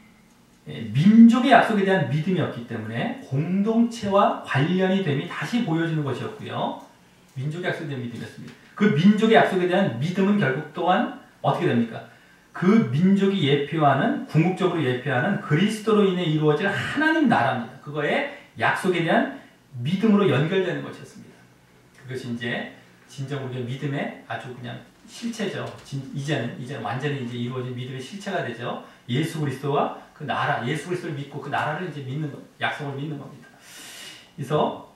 민족의 약속에 대한 믿음이었기 때문에 공동체와 관련이 됨이 다시 보여지는 것이었고요. 민족의 약속에 대한 믿음이었습니다. 그 민족의 약속에 대한 믿음은 결국 또한 어떻게 됩니까? 그 민족이 예표하는, 궁극적으로 예표하는 그리스도로 인해 이루어질 하나님 나라입니다. 그거의 약속에 대한 믿음으로 연결되는 것이었습니다. 그것이 이제 진정 우리의 믿음의 아주 그냥 실체죠. 이제는 완전히 이제 이루어진 믿음의 실체가 되죠. 예수 그리스도와 그 나라, 예수 그리스도를 믿고 그 나라를 이제 믿는 것, 약속을 믿는 겁니다. 그래서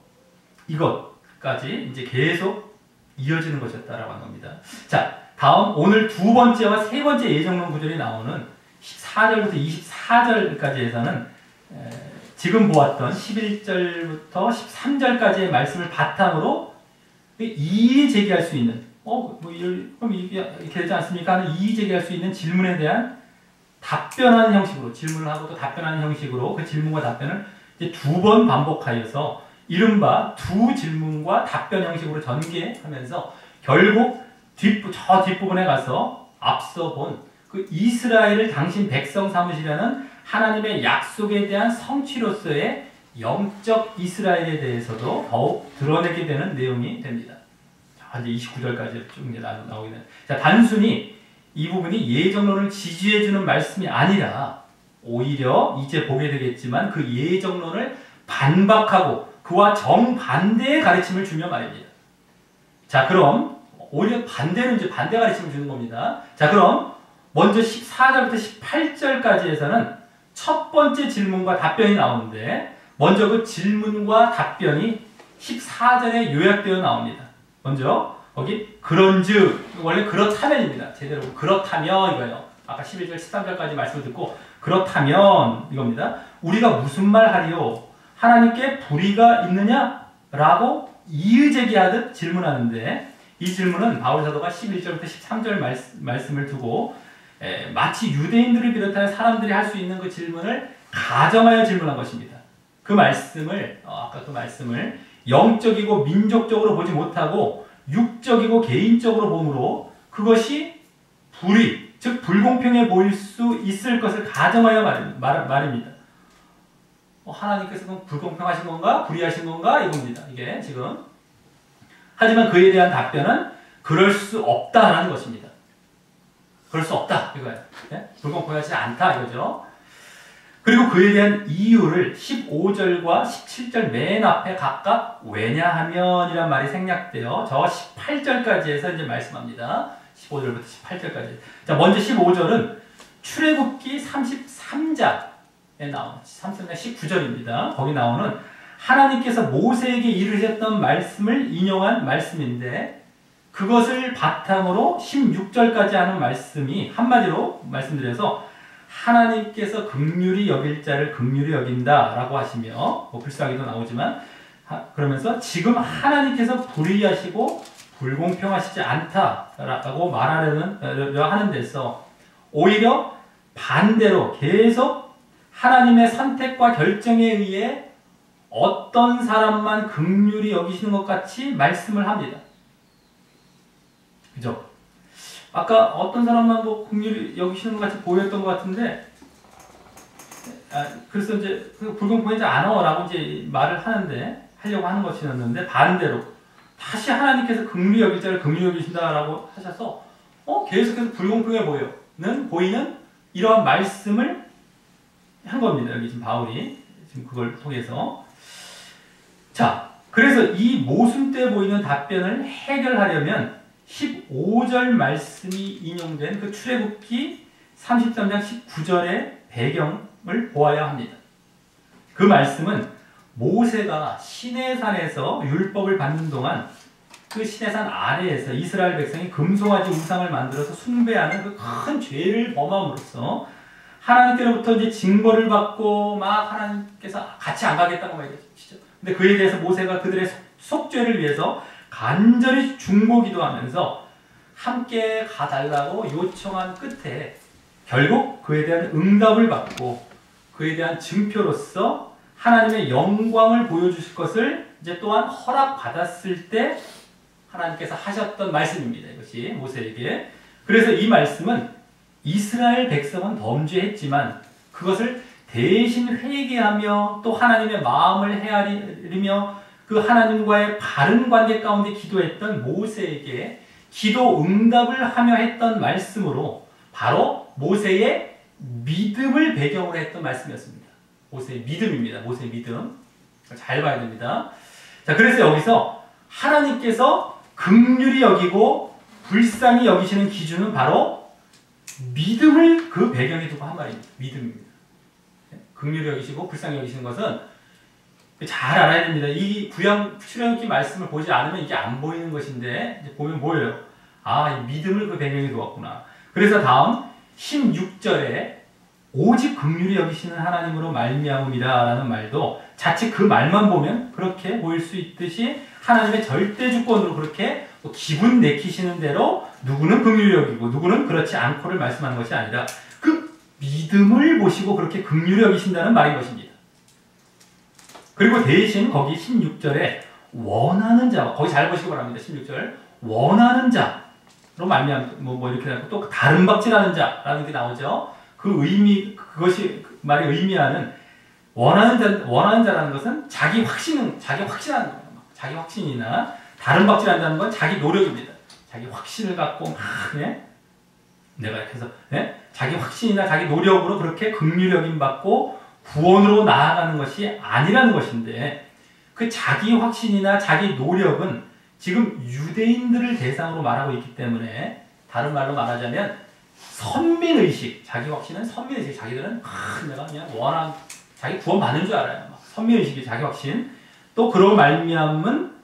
이것까지 이제 계속 이어지는 것이었다라고 하는 겁니다. 자, 다음 오늘 두 번째와 세 번째 예정론 구절이 나오는 14절부터 24절까지에서는 지금 보았던 11절부터 13절까지의 말씀을 바탕으로 이의 제기할 수 있는, 그럼 이렇게 되지 않습니까? 하는 이의 제기할 수 있는 질문에 대한 답변하는 형식으로, 질문을 하고 또 답변하는 형식으로 그 질문과 답변을 이제 두 번 반복하여서 이른바 두 질문과 답변 형식으로 전개하면서 결국 저 뒷부분에 가서 앞서 본 그 이스라엘을 당신 백성 삼으시려는 하나님의 약속에 대한 성취로서의 영적 이스라엘에 대해서도 더욱 드러내게 되는 내용이 됩니다. 자, 이제 29절까지 쭉 이제 나오게 되는. 자, 단순히 이 부분이 예정론을 지지해주는 말씀이 아니라 오히려 이제 보게 되겠지만 그 예정론을 반박하고 그와 정반대의 가르침을 주며 말입니다. 자, 그럼 오히려 반대는 이제 반대 가르침을 주는 겁니다. 자, 그럼 먼저 14절부터 18절까지에서는 첫 번째 질문과 답변이 나오는데 먼저 그 질문과 답변이 14절에 요약되어 나옵니다. 먼저 거기 그런즉, 원래 그렇다면입니다. 제대로 그렇다면 이거예요. 아까 11절 13절까지 말씀을 듣고 그렇다면 이겁니다. 우리가 무슨 말 하리요? 하나님께 불의가 있느냐? 라고 이의제기하듯 질문하는데 이 질문은 바울 사도가 11절부터 13절 말씀을 두고 마치 유대인들을 비롯한 사람들이 할 수 있는 그 질문을 가정하여 질문한 것입니다. 그 말씀을 아까 그 말씀을 영적이고 민족적으로 보지 못하고 육적이고 개인적으로 보므로 그것이 불의, 즉 불공평해 보일 수 있을 것을 가정하여 말입니다. 하나님께서 그럼 불공평하신 건가? 불의하신 건가? 이겁니다. 이게 지금. 하지만 그에 대한 답변은 그럴 수 없다라는 것입니다. 그럴 수 없다 이거예요. 네? 불공평하지 않다 이거죠. 그리고 그에 대한 이유를 15절과 17절 맨 앞에 각각 왜냐하면이란 말이 생략되어 저 18절까지에서 이제 말씀합니다. 15절부터 18절까지. 자, 먼저 15절은 출애굽기 33장에 나오는 33장 19절입니다. 거기 나오는 하나님께서 모세에게 이르셨던 말씀을 인용한 말씀인데 그것을 바탕으로 16절까지 하는 말씀이 한마디로 말씀드려서 하나님께서 긍휼히 여길 자를 긍휼히 여긴다라고 하시며 뭐 불쌍히도 나오지만 그러면서 지금 하나님께서 불의하시고 불공평하시지 않다라고 말하려 하는 데서 오히려 반대로 계속 하나님의 선택과 결정에 의해 어떤 사람만 긍휼히 여기시는 것 같이 말씀을 합니다. 그죠? 아까 어떤 사람만 뭐 긍휼히 여기시는 것 같이 보였던 것 같은데, 그래서 이제 불공평하지 않아라고 이제 말을 하려고 하는 것이었는데 반대로 다시 하나님께서 긍휼히 여길 자를 긍휼히 여기신다라고 하셔서 계속해서 불공평해 보이는 이러한 말씀을 한 겁니다. 여기 지금 바울이 지금 그걸 통해서. 자, 그래서 이 모순돼 보이는 답변을 해결하려면 15절 말씀이 인용된 그 출애굽기 33장 19절의 배경을 보아야 합니다. 그 말씀은 모세가 시내산에서 율법을 받는 동안 그 시내산 아래에서 이스라엘 백성이 금송아지 우상을 만들어서 숭배하는 그 큰 죄를 범함으로써 하나님께로부터 이제 징벌을 받고 막 하나님께서 같이 안 가겠다고 말이죠. 근데 그에 대해서 모세가 그들의 속죄를 위해서 간절히 중보기도하면서 함께 가달라고 요청한 끝에 결국 그에 대한 응답을 받고 그에 대한 증표로서 하나님의 영광을 보여주실 것을 이제 또한 허락받았을 때 하나님께서 하셨던 말씀입니다. 이것이 모세에게. 그래서 이 말씀은 이스라엘 백성은 범죄했지만 그것을 대신 회개하며 또 하나님의 마음을 헤아리며 그 하나님과의 바른 관계 가운데 기도했던 모세에게 기도 응답을 하며 했던 말씀으로 바로 모세의 믿음을 배경으로 했던 말씀이었습니다. 모세의 믿음입니다. 모세의 믿음. 잘 봐야 됩니다. 자, 그래서 여기서 하나님께서 긍휼히 여기고 불쌍히 여기시는 기준은 바로 믿음을 그 배경에 두고 한 말입니다. 믿음입니다. 긍휼히 여기시고 불쌍히 여기시는 것은 잘 알아야 됩니다. 이 구약 출애굽기 말씀을 보지 않으면 이게 안 보이는 것인데 이제 보면 뭐예요? 아, 이 믿음을 그 배경에 두었구나. 그래서 다음 16절에 오직 긍휼히 여기시는 하나님으로 말미암음이라라는 말도 자칫 그 말만 보면 그렇게 보일 수 있듯이 하나님의 절대 주권으로 그렇게 기분 내키시는 대로 누구는 긍휼히 여기고 누구는 그렇지 않고를 말씀하는 것이 아니라 그 믿음을 보시고 그렇게 긍휼히 여기신다는 말인 것입니다. 그리고 대신 거기 16절에 원하는 자, 거기 잘 보시기 바랍니다. 16절 원하는 자로 말미암 뭐 이렇게 나고 또 다른 박질하는 자라는 게 나오죠. 그 의미 그것이 말이 의미하는 원하는 자라는 것은 자기 확신하는 거예요. 자기 확신이나 다른 박질한다는 건 자기 노력입니다. 자기 확신을 갖고 막 내가 이렇게 해서 자기 확신이나 자기 노력으로 그렇게 긍휼히 여김 받고 구원으로 나아가는 것이 아니라는 것인데 그 자기 확신이나 자기 노력은 지금 유대인들을 대상으로 말하고 있기 때문에 다른 말로 말하자면 선민의식, 자기 확신은 선민의식. 자기들은 내가 그냥 자기 구원 받는 줄 알아요. 선민의식이 자기 확신. 또 그런 말미암은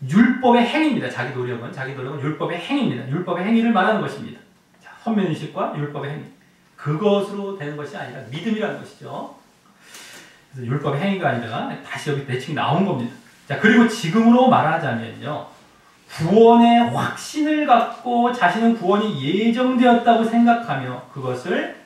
율법의 행위입니다. 자기 노력은 율법의 행위입니다. 율법의 행위를 말하는 것입니다. 자, 선민의식과 율법의 행위. 그것으로 되는 것이 아니라 믿음이라는 것이죠. 그래서 율법의 행위가 아니라 다시 여기 대칭이 나온 겁니다. 자, 그리고 지금으로 말하자면요. 구원의 확신을 갖고 자신은 구원이 예정되었다고 생각하며 그것을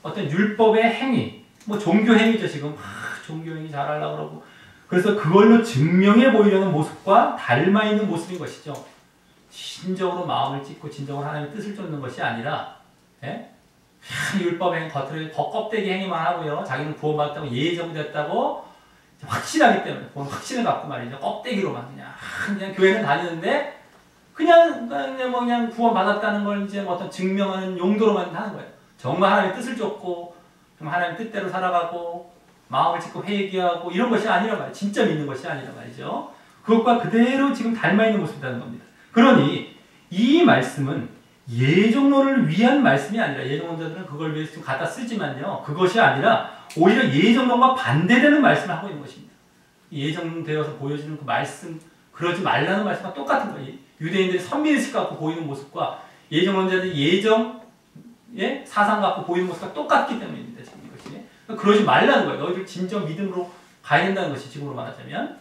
어떤 율법의 행위, 뭐 종교 행위죠. 지금 종교 행위 잘하려고 그러고 그래서 그걸로 증명해 보이려는 모습과 닮아 있는 모습인 것이죠. 진정으로 마음을 찢고 진정으로 하나님의 뜻을 쫓는 것이 아니라 율법 행위 겉으로 껍데기 행위만 하고요. 자기는 구원받았다고 예정되었다고 확신하기 때문에 그런 확신을 갖고 말이죠. 껍데기로만 그냥 교회는 다니는데 그냥 구원받았다는 걸 이제 어떤 증명하는 용도로만 하는 거예요. 정말 하나님의 뜻을 쫓고 정말 하나님의 뜻대로 살아가고 마음을 찢고 회개하고 이런 것이 아니라 말이에요. 진짜 믿는 것이 아니라 말이죠. 그것과 그대로 지금 닮아있는 모습이라는 겁니다. 그러니 이 말씀은 예정론을 위한 말씀이 아니라 예정론자들은 그걸 위해서 좀 갖다 쓰지만요. 그것이 아니라 오히려 예정론과 반대되는 말씀을 하고 있는 것입니다. 예정되어서 보여지는 그 말씀, 그러지 말라는 말씀과 똑같은 거예요. 유대인들이 선민의식 갖고 보이는 모습과 예정론자들이 예정의 사상 갖고 보이는 모습과 똑같기 때문입니다. 지금 이것이. 그러지 말라는 거예요. 너희들 진정 믿음으로 가야 된다는 것이 지금으로 말하자면.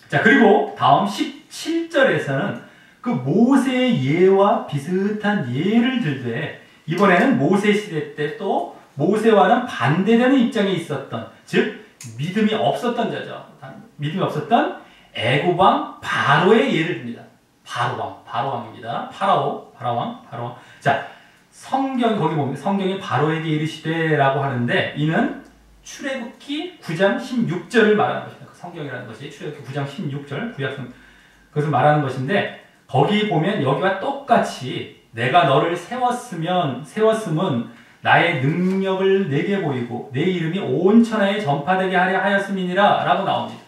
자, 그리고 다음 17절에서는 그 모세의 예와 비슷한 예를 들되 이번에는 모세 시대 때 또 모세와는 반대되는 입장에 있었던, 즉 믿음이 없었던 자죠. 믿음이 없었던 애굽 왕 바로의 예를 듭니다. 바로왕입니다. 바로왕. 자, 거기 보면 성경에 바로에게 이르시되라고 하는데 이는 출애굽기 9장 16절을 말하는 것입니다. 성경이라는 것이 출애굽기 9장 16절 구약성 그것을 말하는 것인데 거기 보면 여기와 똑같이 내가 너를 세웠으면 나의 능력을 내게 보이고 내 이름이 온 천하에 전파되게 하려 하였음이니라 라고 나옵니다.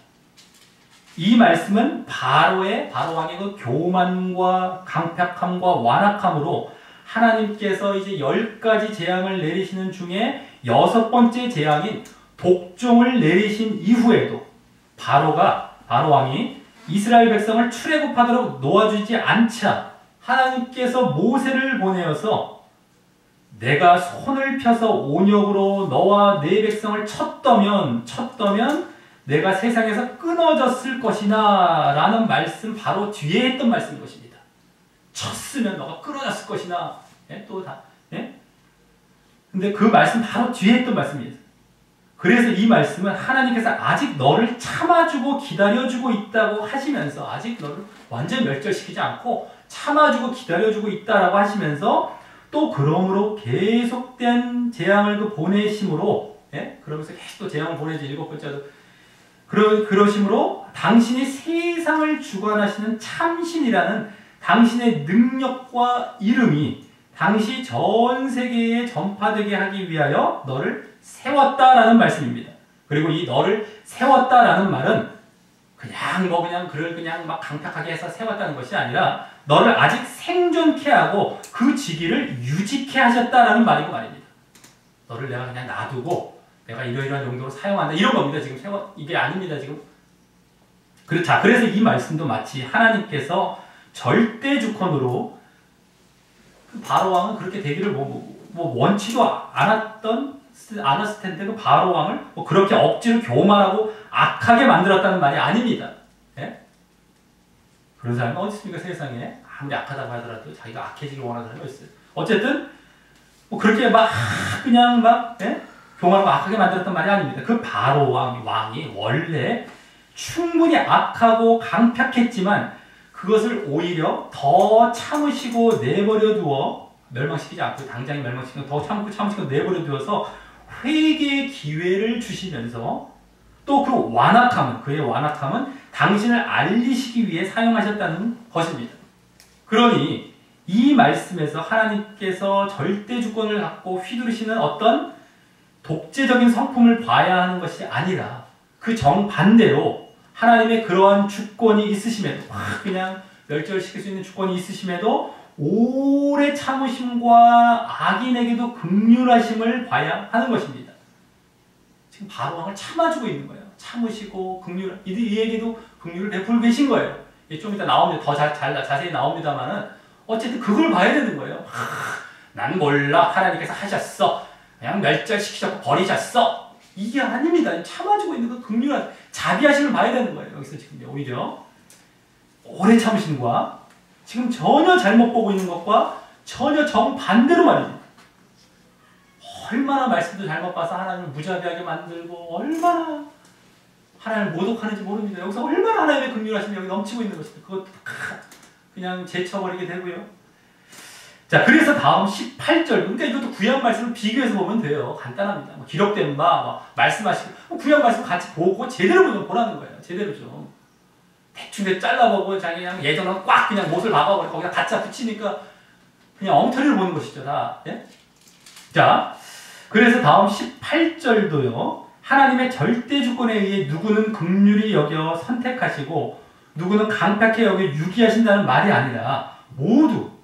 이 말씀은 바로 왕의 그 교만과 강팍함과 완악함으로 하나님께서 이제 10가지 재앙을 내리시는 중에 6번째 재앙인 독종을 내리신 이후에도 바로 왕이 이스라엘 백성을 출애굽하도록 놓아주지 않자 하나님께서 모세를 보내어서 내가 손을 펴서 온역으로 너와 네 백성을 쳤더면 내가 세상에서 끊어졌을 것이나 라는 말씀 바로 뒤에 했던 말씀인 것입니다. 쳤으면 너가 끊어졌을 것이나 근데 그 말씀 바로 뒤에 했던 말씀이에요. 그래서 이 말씀은 하나님께서 아직 너를 참아주고 기다려주고 있다고 하시면서 아직 너를 완전히 멸절시키지 않고 참아주고 기다려주고 있다라고 하시면서 또 그러므로 계속된 재앙을 보내심으로 그러면서 계속 또 재앙을 보내지 7번째도 그러심으로 당신이 세상을 주관하시는 참신이라는 당신의 능력과 이름이 당시 전 세계에 전파되게 하기 위하여 너를 세웠다라는 말씀입니다. 그리고 이 너를 세웠다라는 말은 그를 막 강팍하게 해서 세웠다는 것이 아니라 너를 아직 생존케 하고 그 직위를 유지케 하셨다라는 말이고 말입니다. 너를 내가 그냥 놔두고 내가 이러이러한 용도로 사용한다 이런 겁니다. 지금 이게 아닙니다. 지금. 그래서 이 말씀도 마치 하나님께서 절대 주권으로 바로 왕은 그렇게 되기를 원치도 않았을 텐데 그 바로 왕을 그렇게 억지로 교만하고 악하게 만들었다는 말이 아닙니다. 예? 그런 사람이 어디 있습니까? 세상에 아무리 악하다고 하더라도 자기가 악해지길 원하는 사람이 있어요. 어쨌든 그렇게 교만하고 악하게 만들었단 말이 아닙니다. 그 바로 왕이 원래 충분히 악하고 강팍했지만 그것을 오히려 더 참으시고 내버려 두어 멸망시키지 않고 당장에 멸망시키고 더 참으시고 내버려 두어서 회개의 기회를 주시면서 또 그의 완악함은 당신을 알리시기 위해 사용하셨다는 것입니다. 그러니 이 말씀에서 하나님께서 절대 주권을 갖고 휘두르시는 어떤 독재적인 성품을 봐야 하는 것이 아니라 그 정반대로 하나님의 그러한 주권이 있으심에도 그냥 멸절시킬 수 있는 주권이 있으심에도 오래 참으심과 악인에게도 긍휼하심을 봐야 하는 것입니다. 지금 바로 왕을 참아주고 있는 거예요. 참으시고 이에게도 긍휼을 베풀고 계신 거예요. 좀 이따 나옵니다. 더 자세히 나옵니다만은 어쨌든 그걸 봐야 되는 거예요. 난 몰라. 하나님께서 하셨어. 그냥 멸절시키셨고 버리셨어. 이게 아닙니다. 참아주고 있는 그 긍휼한 자비하심을 봐야 되는 거예요. 여기서 지금 오히려 오래 참으심과 지금 전혀 잘못 보고 있는 것과 전혀 정반대로 말입니다. 얼마나 말씀도 잘못 봐서 하나님을 무자비하게 만들고 얼마나 하나님을 모독하는지 모릅니다. 여기서 얼마나 하나님의 긍휼하심이 여기 넘치고 있는 것입니다. 그것도 그냥 제쳐버리게 되고요. 자, 그래서 다음 18절. 그러니까 이것도 구약 말씀을 비교해서 보면 돼요. 간단합니다. 기록된 말씀하시고 구약 말씀 같이 보고 제대로 좀 보라는 거예요. 제대로 좀. 대충 잘라보고 그냥 예전은 꽉 그냥 못을 박아버리고 거기다 가짜 붙이니까 그냥 엉터리를 보는 것이죠. 다. 예? 자, 그래서 다음 18절도요. 하나님의 절대 주권에 의해 누구는 긍휼히 여겨 선택하시고 누구는 강팍해 여겨 유기하신다는 말이 아니라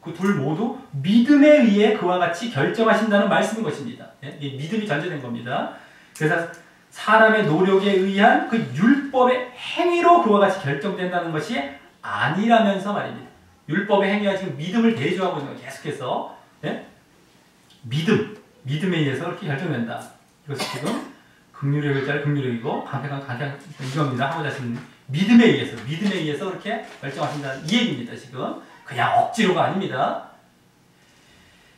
그 둘 모두 믿음에 의해 그와 같이 결정하신다는 말씀인 것입니다. 예? 이 믿음이 전제된 겁니다. 그래서 사람의 노력에 의한 그 율법의 행위로 그와 같이 결정된다는 것이 아니라면서 말입니다. 율법의 행위와 지금 믿음을 대조하고 있는 거예요. 계속해서. 예? 믿음에 의해서 그렇게 결정된다. 이것이 지금 긍휼의 글자를 긍휼이고 강팍한 이겁니다. 하고자 하시는 믿음에 의해서 그렇게 결정하신다는 이 얘기입니다. 지금 그냥 억지로가 아닙니다.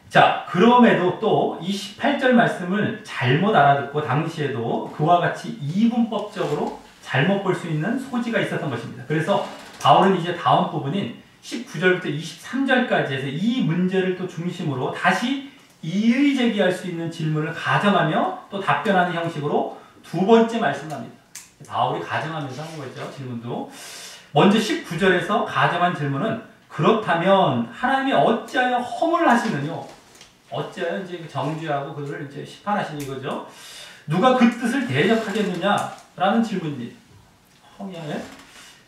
자, 그럼에도 또 이 18절 말씀을 잘못 알아듣고 당시에도 그와 같이 이분법적으로 잘못 볼 수 있는 소지가 있었던 것입니다. 그래서 바울은 이제 다음 부분인 19절부터 23절까지 해서 이 문제를 또 중심으로 다시 이의 제기할 수 있는 질문을 가정하며 또 답변하는 형식으로 두 번째 말씀을 합니다. 바울이 가정하면서 하는 거죠. 질문도. 먼저 19절에서 가정한 질문은 그렇다면 하나님이 어찌하여 허물 하시느뇨? 어찌하여 이제 정죄하고 그들을 이제 심판하시는 거죠. 누가 그 뜻을 대적하겠느냐라는 질문입니다.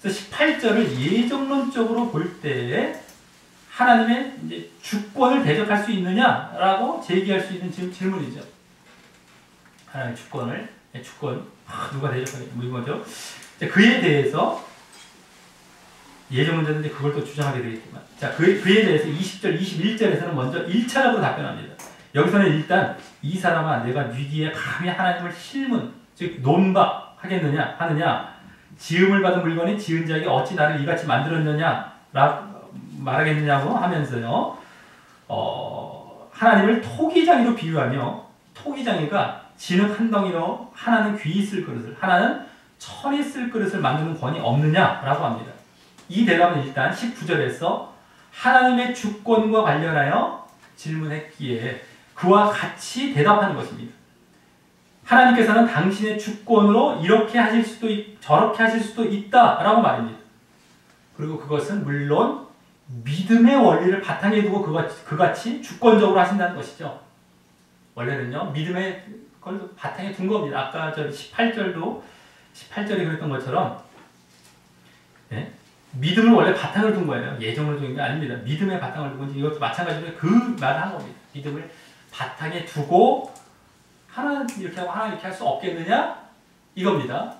그래서 18절을 예정론적으로 볼 때 하나님의 이제 주권을 대적할 수 있느냐라고 제기할 수 있는 질문이죠. 하나님의 주권, 누가 대적하겠냐, 뭐 이거죠. 그에 대해서 예정론자는 이제 그걸 또 주장하게 되겠지만, 자, 그에 대해서 20절, 21절에서는 먼저 1차적으로 답변합니다. 여기서는 일단 이 사람아 내가 위기에 감히 하나님을 실문, 즉 논박하겠느냐 하느냐, 지음을 받은 물건이 지은 자에게 어찌 나를 이같이 만들었느냐 라고 말하겠느냐고 하면서요, 하나님을 토기장이로 비유하며, 토기장이가 진흙 한 덩이로 하나는 귀 쓸 그릇을, 하나는 천이 쓸 그릇을 만드는 권이 없느냐라고 합니다. 이 대답은 일단 19절에서 하나님의 주권과 관련하여 질문했기에 그와 같이 대답하는 것입니다. 하나님께서는 당신의 주권으로 이렇게 하실 수도 저렇게 하실 수도 있다라고 말입니다. 그리고 그것은 물론 믿음의 원리를 바탕에 두고 그같이 주권적으로 하신다는 것이죠. 원래는요, 믿음의 걸 바탕에 둔 겁니다. 아까 저 18절이 그랬던 것처럼, 네? 믿음을 원래 바탕을 둔 거예요. 예정을 둔 게 아닙니다. 믿음의 바탕을 두고, 이것도 마찬가지로 그 말을 한 겁니다. 믿음을 바탕에 두고 하나 이렇게 하고 하나 이렇게 할 수 없겠느냐? 이겁니다.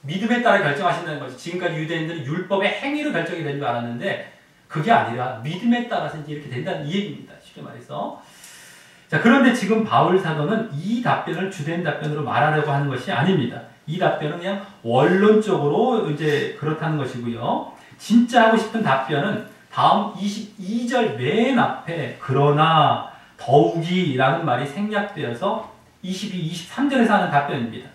믿음에 따라 결정하신다는 거죠. 지금까지 유대인들은 율법의 행위로 결정이 되는 줄 알았는데 그게 아니라 믿음에 따라서 이제 이렇게 된다는 이 얘기입니다. 쉽게 말해서. 자, 그런데 지금 바울 사도는 이 답변을 주된 답변으로 말하려고 하는 것이 아닙니다. 이 답변은 그냥 원론적으로 이제 그렇다는 것이고요. 진짜 하고 싶은 답변은 다음 22절 맨 앞에 그러나 더욱이라는 말이 생략되어서 22, 23절에서 하는 답변입니다.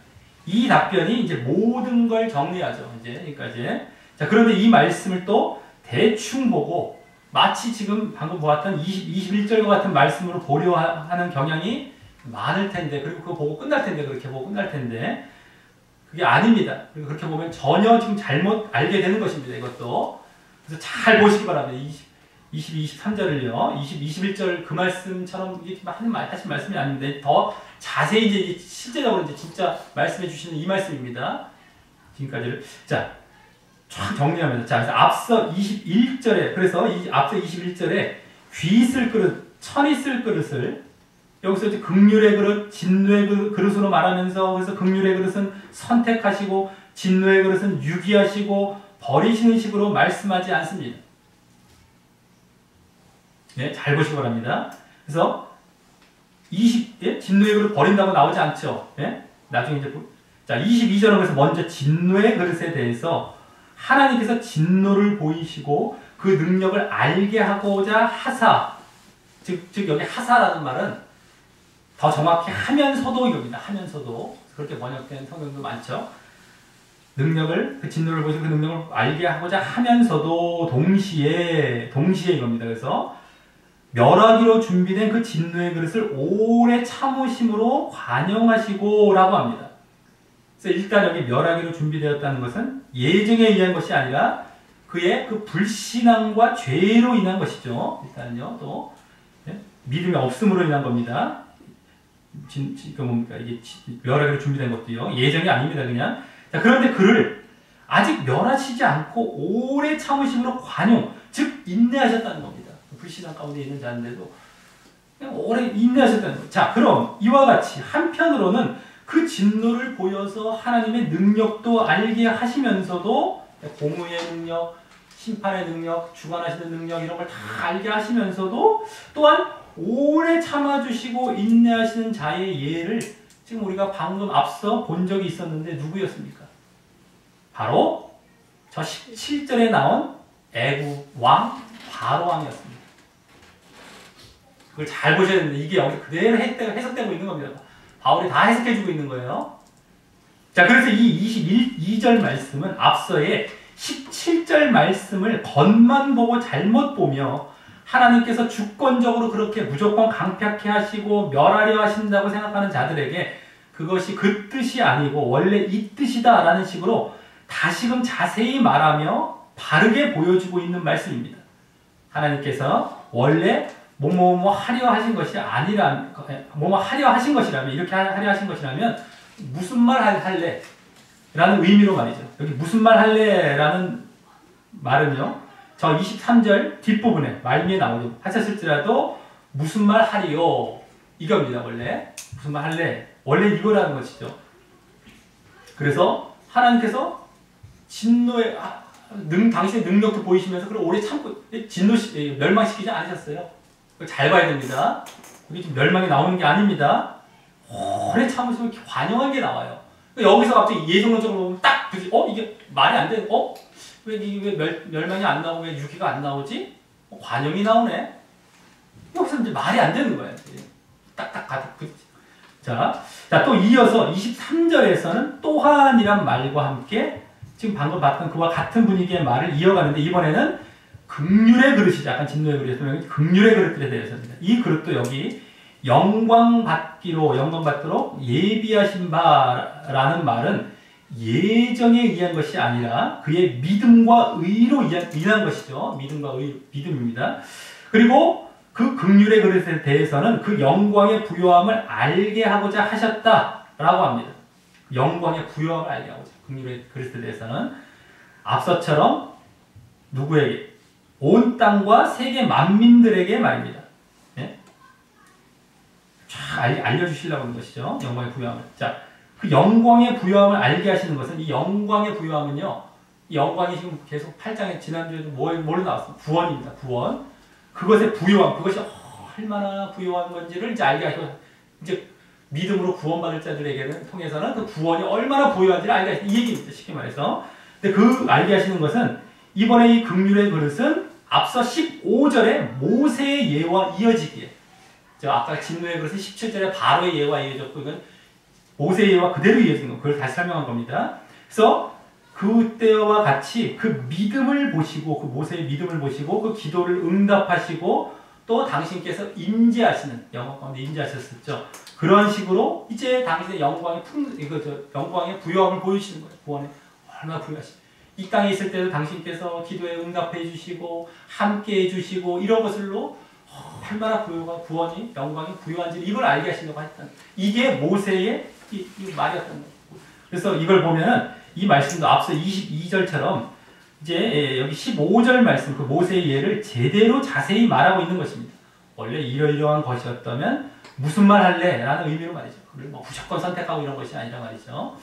이 답변이 이제 모든 걸 정리하죠. 이제 여기까지. 자, 그런데 이 말씀을 또 대충 보고 마치 지금 방금 보았던 21절과 같은 말씀으로 보려 하는 경향이 많을 텐데, 그리고 그거 보고 끝날 텐데, 그렇게 보고 끝날 텐데, 그게 아닙니다. 그리고 그렇게 보면 전혀 지금 잘못 알게 되는 것입니다. 이것도. 그래서 잘 보시기 바랍니다. 22, 23절을요. 21절 그 말씀처럼 이게 하신 말씀이 아닌데 더 자세히 이제 실제적으로 이제 진짜 말씀해 주시는 이 말씀입니다. 지금까지를. 자, 쫙 정리하면서. 자, 그래서 앞서 21절에, 그래서 앞서 21절에 귀 쓸 그릇, 천이 쓸 그릇을 여기서 이제 극률의 그릇, 진노의 그릇으로 말하면서, 그래서 극률의 그릇은 선택하시고 진노의 그릇은 유기하시고 버리시는 식으로 말씀하지 않습니다. 네, 잘 보시기 바랍니다. 그래서 진노의 그릇 버린다고 나오지 않죠. 네? 나중에 이제 자, 22절은 그래서 먼저 진노의 그릇에 대해서 하나님께서 진노를 보이시고 그 능력을 알게 하고자 하사, 즉 여기 하사라는 말은 더 정확히 하면서도 이겁니다. 하면서도. 그렇게 번역된 성경도 많죠. 능력을, 그 진노를 보시고 그 능력을 알게 하고자 하면서도 동시에 이겁니다. 그래서 멸하기로 준비된 그 진노의 그릇을 오래 참으심으로 관용하시고 라고 합니다. 그래서 일단 여기 멸하기로 준비되었다는 것은 예정에 의한 것이 아니라 그의 그 불신앙과 죄로 인한 것이죠. 일단은요, 또 믿음이 없음으로 인한 겁니다. 뭡니까? 이게 멸하기로 준비된 것도요. 예정이 아닙니다, 그냥. 자, 그런데 그를 아직 멸하시지 않고 오래 참으심으로 관용, 즉 인내하셨다는 겁니다. 불신앙 가운데 있는 자인데도 그냥 오래 인내하셨다는 거예요. 자, 그럼 이와 같이 한편으로는 그 진노를 보여서 하나님의 능력도 알게 하시면서도 공의의 능력, 심판의 능력, 주관하시는 능력 이런 걸 다 알게 하시면서도 또한 오래 참아주시고 인내하시는 자의 예를 지금 우리가 방금 앞서 본 적이 있었는데 누구였습니까? 바로 저 17절에 나온 애굽 왕 바로 왕이었습니다. 그걸 잘 보셔야 되는데 이게 여기서 그대로 해석되고 있는 겁니다. 바울이 다 해석해주고 있는 거예요. 자, 그래서 이 22절 말씀은 앞서의 17절 말씀을 겉만 보고 잘못 보며 하나님께서 주권적으로 그렇게 무조건 강팍해 하시고 멸하려 하신다고 생각하는 자들에게 그것이 그 뜻이 아니고 원래 이 뜻이다 라는 식으로 다시금 자세히 말하며 바르게 보여주고 있는 말씀입니다. 하나님께서 원래 뭐뭐 하려 하신 것이 아니라 뭐뭐 하려 하신 것이라면 이렇게 하려 하신 것이라면 무슨 말 할래? 라는 의미로 말이죠. 여기 무슨 말 할래? 라는 말은요. 저 23절 뒷부분에 말미에 나오죠. 하셨을지라도 무슨 말 하리요? 이겁니다. 원래 무슨 말 할래? 원래 이거라는 것이죠. 그래서 하나님께서 진노의 당신의 능력도 보이시면서 그걸 오래 참고 멸망시키지 않으셨어요. 잘 봐야 됩니다. 여기 지금 멸망이 나오는 게 아닙니다. 오래 참으시면 이렇게 관용한 게 나와요. 여기서 갑자기 예정론적으로 보면 딱 이게 말이 안 돼. 왜 멸망이 안 나오고 왜 유기가 안 나오지? 관용이 나오네. 여기서 이제 말이 안 되는 거예요. 딱딱 가득. 자, 또 이어서 23절에서는 또한이란 말과 함께 지금 방금 봤던 그와 같은 분위기의 말을 이어가는데 이번에는 긍휼의 그릇이죠. 약간 진노의 그릇이죠. 긍휼의 그릇들에 대해서입니다. 이 그릇도 여기 영광받도록 예비하신 바라는 말은 예정에 의한 것이 아니라 그의 믿음과 의로 인한 것이죠. 믿음과 믿음입니다. 그리고 그 긍휼의 그릇에 대해서는 그 영광의 부요함을 알게 하고자 하셨다라고 합니다. 영광의 부요함을 알게 하고자. 긍휼의 그릇에 대해서는 앞서처럼 누구에게? 온 땅과 세계 만민들에게 말입니다. 네? 쫙 알려주시려고 하는 것이죠. 영광의 부요함을. 자, 그 영광의 부요함을 알게 하시는 것은 이 영광의 부요함은요. 이 영광이 지금 계속 8장에 지난주에도 뭘로 나왔습니다. 구원입니다. 구원. 그것의 부요함, 그것이 얼마나 부요한 건지를 이제 알게 하시고 이제 믿음으로 구원받을 자들에게는 통해서는 그 구원이 얼마나 부요한지를 알게 하시는 이 얘기입니다. 쉽게 말해서. 근데 그 알게 하시는 것은 이번에 이 긍휼의 그릇은 앞서 15절에 모세의 예와 이어지기에 아까 진노의 그릇은 17절에 바로의 예와 이어졌고 이건 모세의 예와 그대로 이어진 거 그걸 다시 설명한 겁니다. 그래서 그때와 같이 그 믿음을 보시고 그 모세의 믿음을 보시고 그 기도를 응답하시고 또 당신께서 임재하시는 영광 가운데 임재하셨었죠. 그런 식으로 이제 당신의 영광의 영광의 부요함을 보여주시는 거예요. 구원에 얼마나 부요하시. 이 땅에 있을 때도 당신께서 기도에 응답해 주시고 함께 해 주시고 이런 것들로 얼마나 구원이 영광이 부요한지 이걸 알게 하시려고 했던 이게 모세의 이 말이었던 거예요. 그래서 이걸 보면은 이 말씀도 앞서 22절처럼 이제 여기 15절 말씀 그 모세의 예를 제대로 자세히 말하고 있는 것입니다. 원래 이러이러한 것이었다면 무슨 말 할래? 라는 의미로 말이죠. 그걸 무조건 선택하고 이런 것이 아니라 말이죠.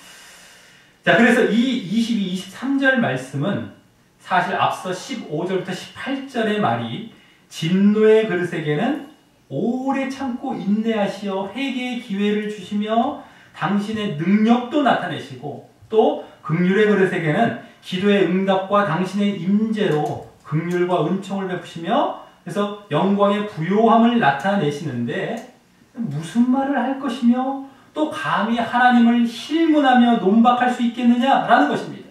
자, 그래서 이 22, 23절 말씀은 사실 앞서 15절부터 18절의 말이 진노의 그릇에게는 오래 참고 인내하시어 회개의 기회를 주시며 당신의 능력도 나타내시고 또 긍휼의 그릇에게는 기도의 응답과 당신의 임재로 긍휼과 은총을 베푸시며 그래서 영광의 부요함을 나타내시는데 무슨 말을 할 것이며 또 감히 하나님을 실문하며 논박할 수 있겠느냐라는 것입니다.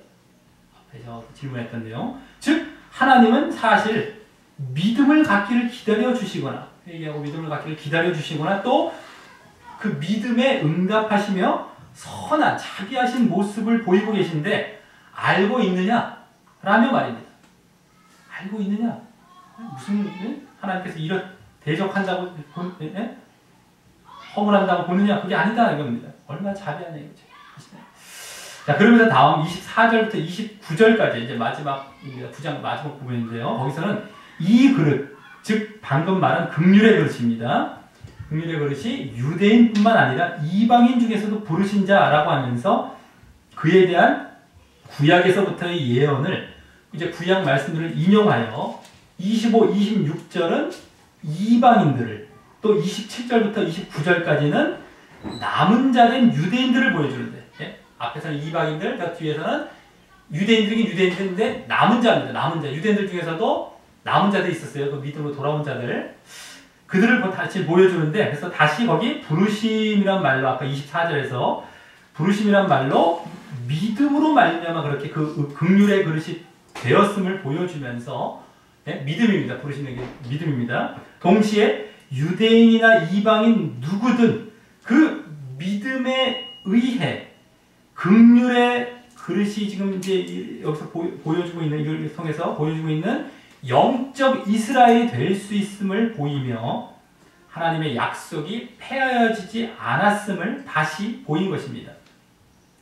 앞에 저 질문했던 내용. 즉 하나님은 사실 믿음을 갖기를 기다려 주시거나 회개하고 믿음을 갖기를 기다려 주시거나 또 그 믿음에 응답하시며 선한 자비하신 모습을 보이고 계신데 알고 있느냐? 라며 말입니다. 알고 있느냐? 무슨 하나님께서 이런 대적한다고 허물한다고 보느냐? 그게 아니다 이겁니다. 얼마나 자비하냐 이거죠. 자, 그러면서 다음 24절부터 29절까지 이제 마지막입니다. 9장 마지막 부분인데요. 거기서는 이 그릇, 즉 방금 말한 긍휼의 그릇입니다. 긍휼의 그릇이 유대인뿐만 아니라 이방인 중에서도 부르신 자라고 하면서 그에 대한 구약에서부터의 예언을 이제 구약 말씀들을 인용하여 25, 26절은 이방인들을 또 27절부터 29절까지는 남은 자된 유대인들을 보여주는데 앞에서는 이방인들, 뒤에서는 유대인들이긴 유대인들인데 남은 자입니다. 남은 자. 유대인들 중에서도 남은 자들이 있었어요. 그 믿음으로 돌아온 자들. 그들을 다시 보여주는데 그래서 다시 거기 부르심이란 말로 아까 24절에서 부르심이란 말로 믿음으로 말미암아 그렇게 그 긍휼의 그릇이 되었음을 보여주면서 믿음입니다. 부르시는 게 믿음입니다. 동시에 유대인이나 이방인 누구든 그 믿음에 의해 긍휼의 그릇이 지금 이제 여기서 보여주고 있는 이걸 통해서 보여주고 있는 영적 이스라엘이 될 수 있음을 보이며 하나님의 약속이 폐하여지지 않았음을 다시 보인 것입니다.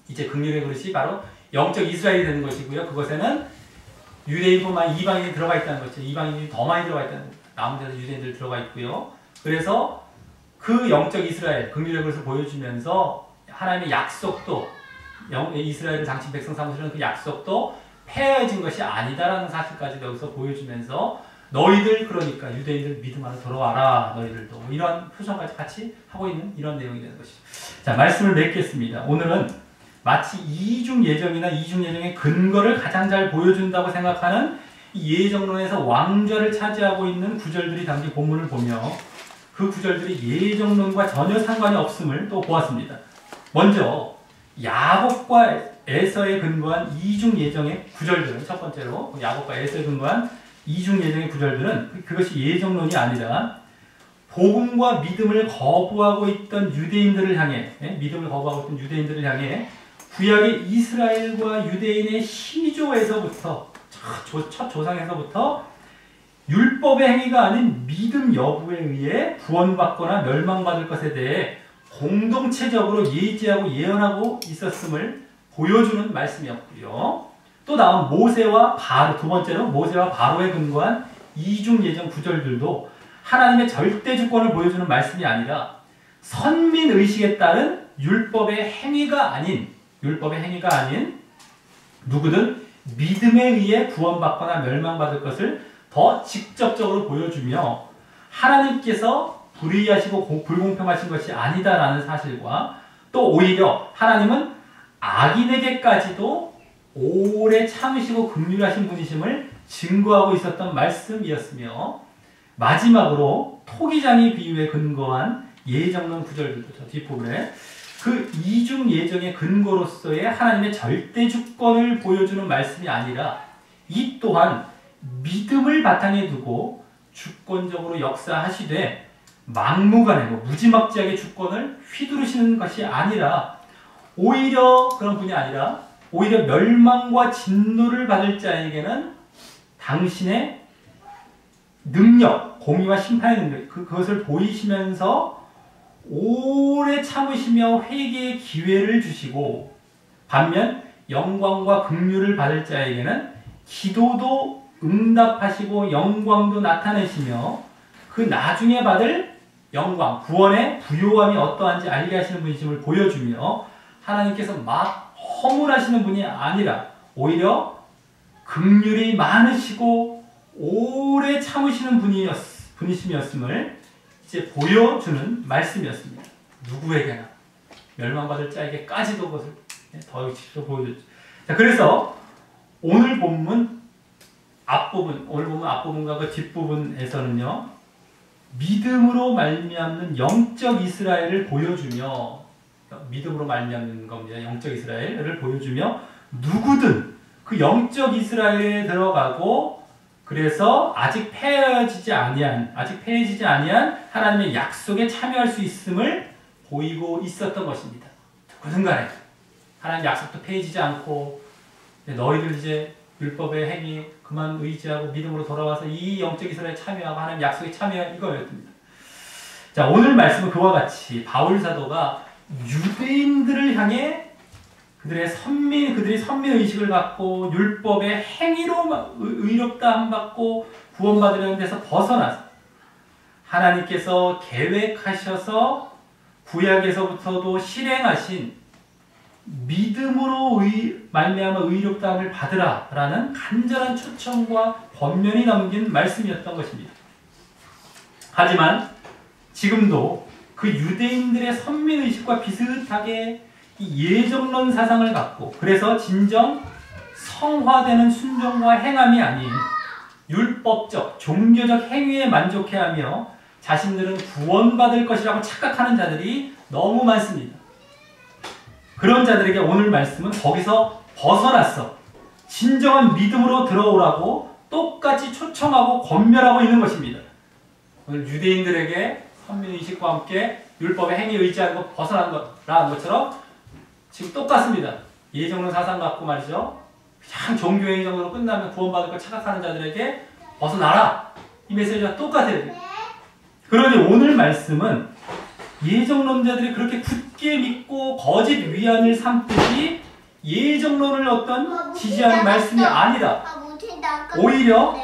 이제 긍휼의 그릇이 바로 영적 이스라엘이 되는 것이고요. 그것에는 유대인뿐만 이방인이 들어가 있다는 것이죠. 이방인이 더 많이 들어가 있다는 겁니다. 남은 데서 유대인들 들어가 있고요. 그래서 그 영적 이스라엘, 긍휼의 것을 보여주면서 하나님의 약속도 이스라엘을 당신 백성 삼으시는 그 약속도 폐해진 것이 아니다라는 사실까지 여기서 보여주면서 너희들 그러니까 유대인들 믿음 안에 돌아와라 너희들도 이런 표정까지 같이 하고 있는 이런 내용이 되는 것이죠. 자, 말씀을 맺겠습니다. 오늘은 마치 이중 예정이나 이중 예정의 근거를 가장 잘 보여준다고 생각하는 이 예정론에서 왕좌를 차지하고 있는 구절들이 담긴 본문을 보며 그 구절들이 예정론과 전혀 상관이 없음을 또 보았습니다. 먼저 야곱과 에서에 근거한 이중 예정의 구절들은 첫 번째로 야곱과 에서에 근거한 이중 예정의 구절들은 그것이 예정론이 아니라 복음과 믿음을 거부하고 있던 유대인들을 향해 믿음을 거부하고 있던 유대인들을 향해 구약의 이스라엘과 유대인의 시조에서부터 첫 조상에서부터 율법의 행위가 아닌 믿음 여부에 의해 구원받거나 멸망받을 것에 대해 공동체적으로 예지하고 예언하고 있었음을 보여주는 말씀이었고요. 또 다음 모세와 바로, 두 번째로 모세와 바로에 근거한 이중 예정 구절들도 하나님의 절대 주권을 보여주는 말씀이 아니라 선민 의식에 따른 율법의 행위가 아닌 누구든 믿음에 의해 구원받거나 멸망받을 것을 더 직접적으로 보여주며 하나님께서 불의하시고 불공평하신 것이 아니다라는 사실과 또 오히려 하나님은 악인에게까지도 오래 참으시고 긍휼하신 분이심을 증거하고 있었던 말씀이었으며 마지막으로 토기장의 비유에 근거한 예정론 구절들도 저 뒷부분에 그 이중 예정의 근거로서의 하나님의 절대 주권을 보여주는 말씀이 아니라 이 또한 믿음을 바탕에 두고 주권적으로 역사하시되 막무가내 무지막지하게 주권을 휘두르시는 것이 아니라 오히려 그런 분이 아니라 오히려 멸망과 진노를 받을 자에게는 당신의 능력, 공의와 심판의 능력 그것을 보이시면서 오래 참으시며 회개의 기회를 주시고 반면 영광과 긍휼을 받을 자에게는 기도도 응답하시고 영광도 나타내시며 그 나중에 받을 영광, 구원의 부요함이 어떠한지 알게 하시는 분이심을 보여주며 하나님께서 막 허물하시는 분이 아니라 오히려 긍휼이 많으시고 오래 참으시는 분이심이었음을 이제 보여주는 말씀이었습니다. 누구에게나 멸망받을 자에게까지도 그것을 더 직접 보여줬죠. 자, 그래서 오늘 본문 앞부분과 그 뒷부분에서는요, 믿음으로 말미암는 영적 이스라엘을 보여주며, 믿음으로 말미암는 겁니다. 영적 이스라엘을 보여주며 누구든 그 영적 이스라엘에 들어가고 그래서 아직 폐해지지 아니한 하나님의 약속에 참여할 수 있음을 보이고 있었던 것입니다. 누구든 간에 하나님 약속도 폐해지지 않고 너희들 이제 율법의 행위 그만 의지하고 믿음으로 돌아와서 이 영적 이스라엘에 참여하고 하나님 약속에 참여할 이거였습니다. 자, 오늘 말씀은 그와 같이 바울 사도가 유대인들을 향해 그들이 선민 의식을 갖고 율법의 행위로 의롭다함 받고 구원받으려는 데서 벗어나서 하나님께서 계획하셔서 구약에서부터도 실행하신 믿음으로 말미암아 의롭다함을 받으라라는 간절한 초청과 권면이 담긴 말씀이었던 것입니다. 하지만 지금도 그 유대인들의 선민의식과 비슷하게 이 예정론 사상을 갖고 그래서 진정 성화되는 순종과 행함이 아닌 율법적, 종교적 행위에 만족해하며 자신들은 구원받을 것이라고 착각하는 자들이 너무 많습니다. 그런 자들에게 오늘 말씀은 거기서 벗어났어 진정한 믿음으로 들어오라고 똑같이 초청하고 권면하고 있는 것입니다. 오늘 유대인들에게 선민의식과 함께 율법의 행위에 의지하는 것 벗어나는 것처럼 지금 똑같습니다. 예정론 사상 갖고 말이죠. 그냥 종교행위 정도로 끝나면 구원받을 걸 착각하는 자들에게 벗어나라. 이 메시지가 똑같아요. 그러니 오늘 말씀은 예정론자들이 그렇게 굳게 믿고 거짓 위안을 삼듯이 예정론을 어떤 지지하는 말씀이 아니라 오히려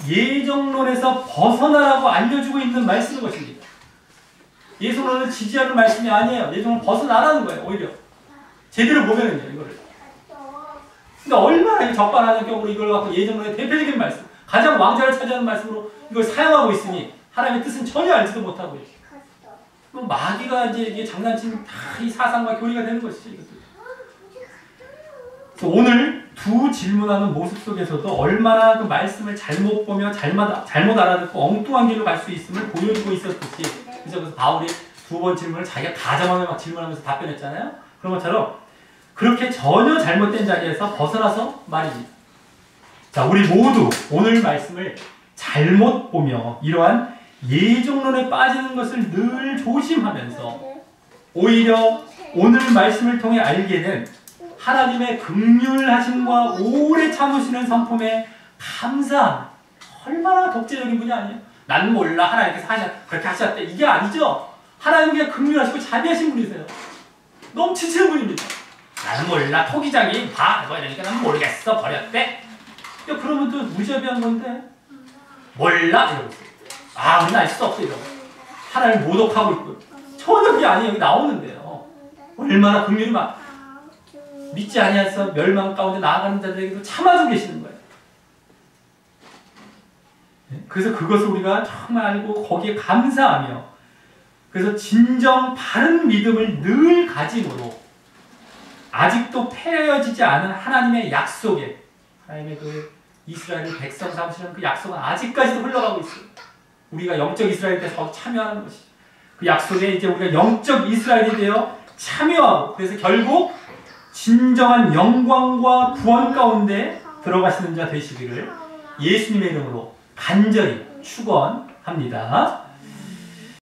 예정론에서 벗어나라고 알려주고 있는 말씀인 것입니다. 예정론을 지지하는 말씀이 아니에요. 예정론을 벗어나라는 거예요. 오히려 제대로 보면은요 이거를. 근데 얼마나 적반하장격으로 이걸 갖고 예정론의 대표적인 말씀, 가장 왕자를 차지하는 말씀으로 이걸 사용하고 있으니 하나님의 뜻은 전혀 알지도 못하고 있어요. 그럼 마귀가 이제 이게 장난치면 다 이 사상과 교리가 되는 것이죠. 이것도. 그래서 오늘 두 질문하는 모습 속에서도 얼마나 그 말씀을 잘못 보며 잘못 알아듣고 엉뚱한 길로 갈 수 있음을 보여주고 있었듯이, 그래서 바울이 두 번 질문을 자기가 가정하며 막 질문하면서 답변했잖아요. 그런 것처럼 그렇게 전혀 잘못된 자리에서 벗어나서 말입니다. 자, 우리 모두 오늘 말씀을 잘못 보며 이러한 예정론에 빠지는 것을 늘 조심하면서 오히려 오늘 말씀을 통해 알게 된 하나님의 긍휼하심과 오래 참으시는 성품에 감사함. 얼마나 독재적인 분이 아니에요? 난 몰라, 하나님께서 그렇게 하셨대. 이게 아니죠. 하나님 그냥 긍휼하시고 자비하신 분이세요. 넘치시는 분입니다. 나는 몰라, 토기장이 뭐 이러니까 난 모르겠어, 버렸대. 야, 그러면 또 무자비한 건데 몰라 이러고 있어요. 우리는 알 수 없어 이러고 하나님을 모독하고 있고 전혀 그게 아니에요. 여기 나오는데요. 얼마나 긍휼이 믿지 아니하여서 멸망 가운데 나아가는 자들에게도 참아주고 계시는 거예요. 그래서 그것을 우리가 정말 알고 거기에 감사하며, 그래서 진정 바른 믿음을 늘 가짐으로 아직도 폐허지지 않은 하나님의 약속에, 하나님의 그 이스라엘 백성 삼으시는 그 약속은 아직까지도 흘러가고 있어요. 우리가 영적 이스라엘에 대해서 참여하는 것이죠. 그 약속에 이제 우리가 영적 이스라엘이 되어 참여하고, 그래서 결국 진정한 영광과 구원 가운데 들어가시는 자 되시기를 예수님의 이름으로 간절히 축원합니다.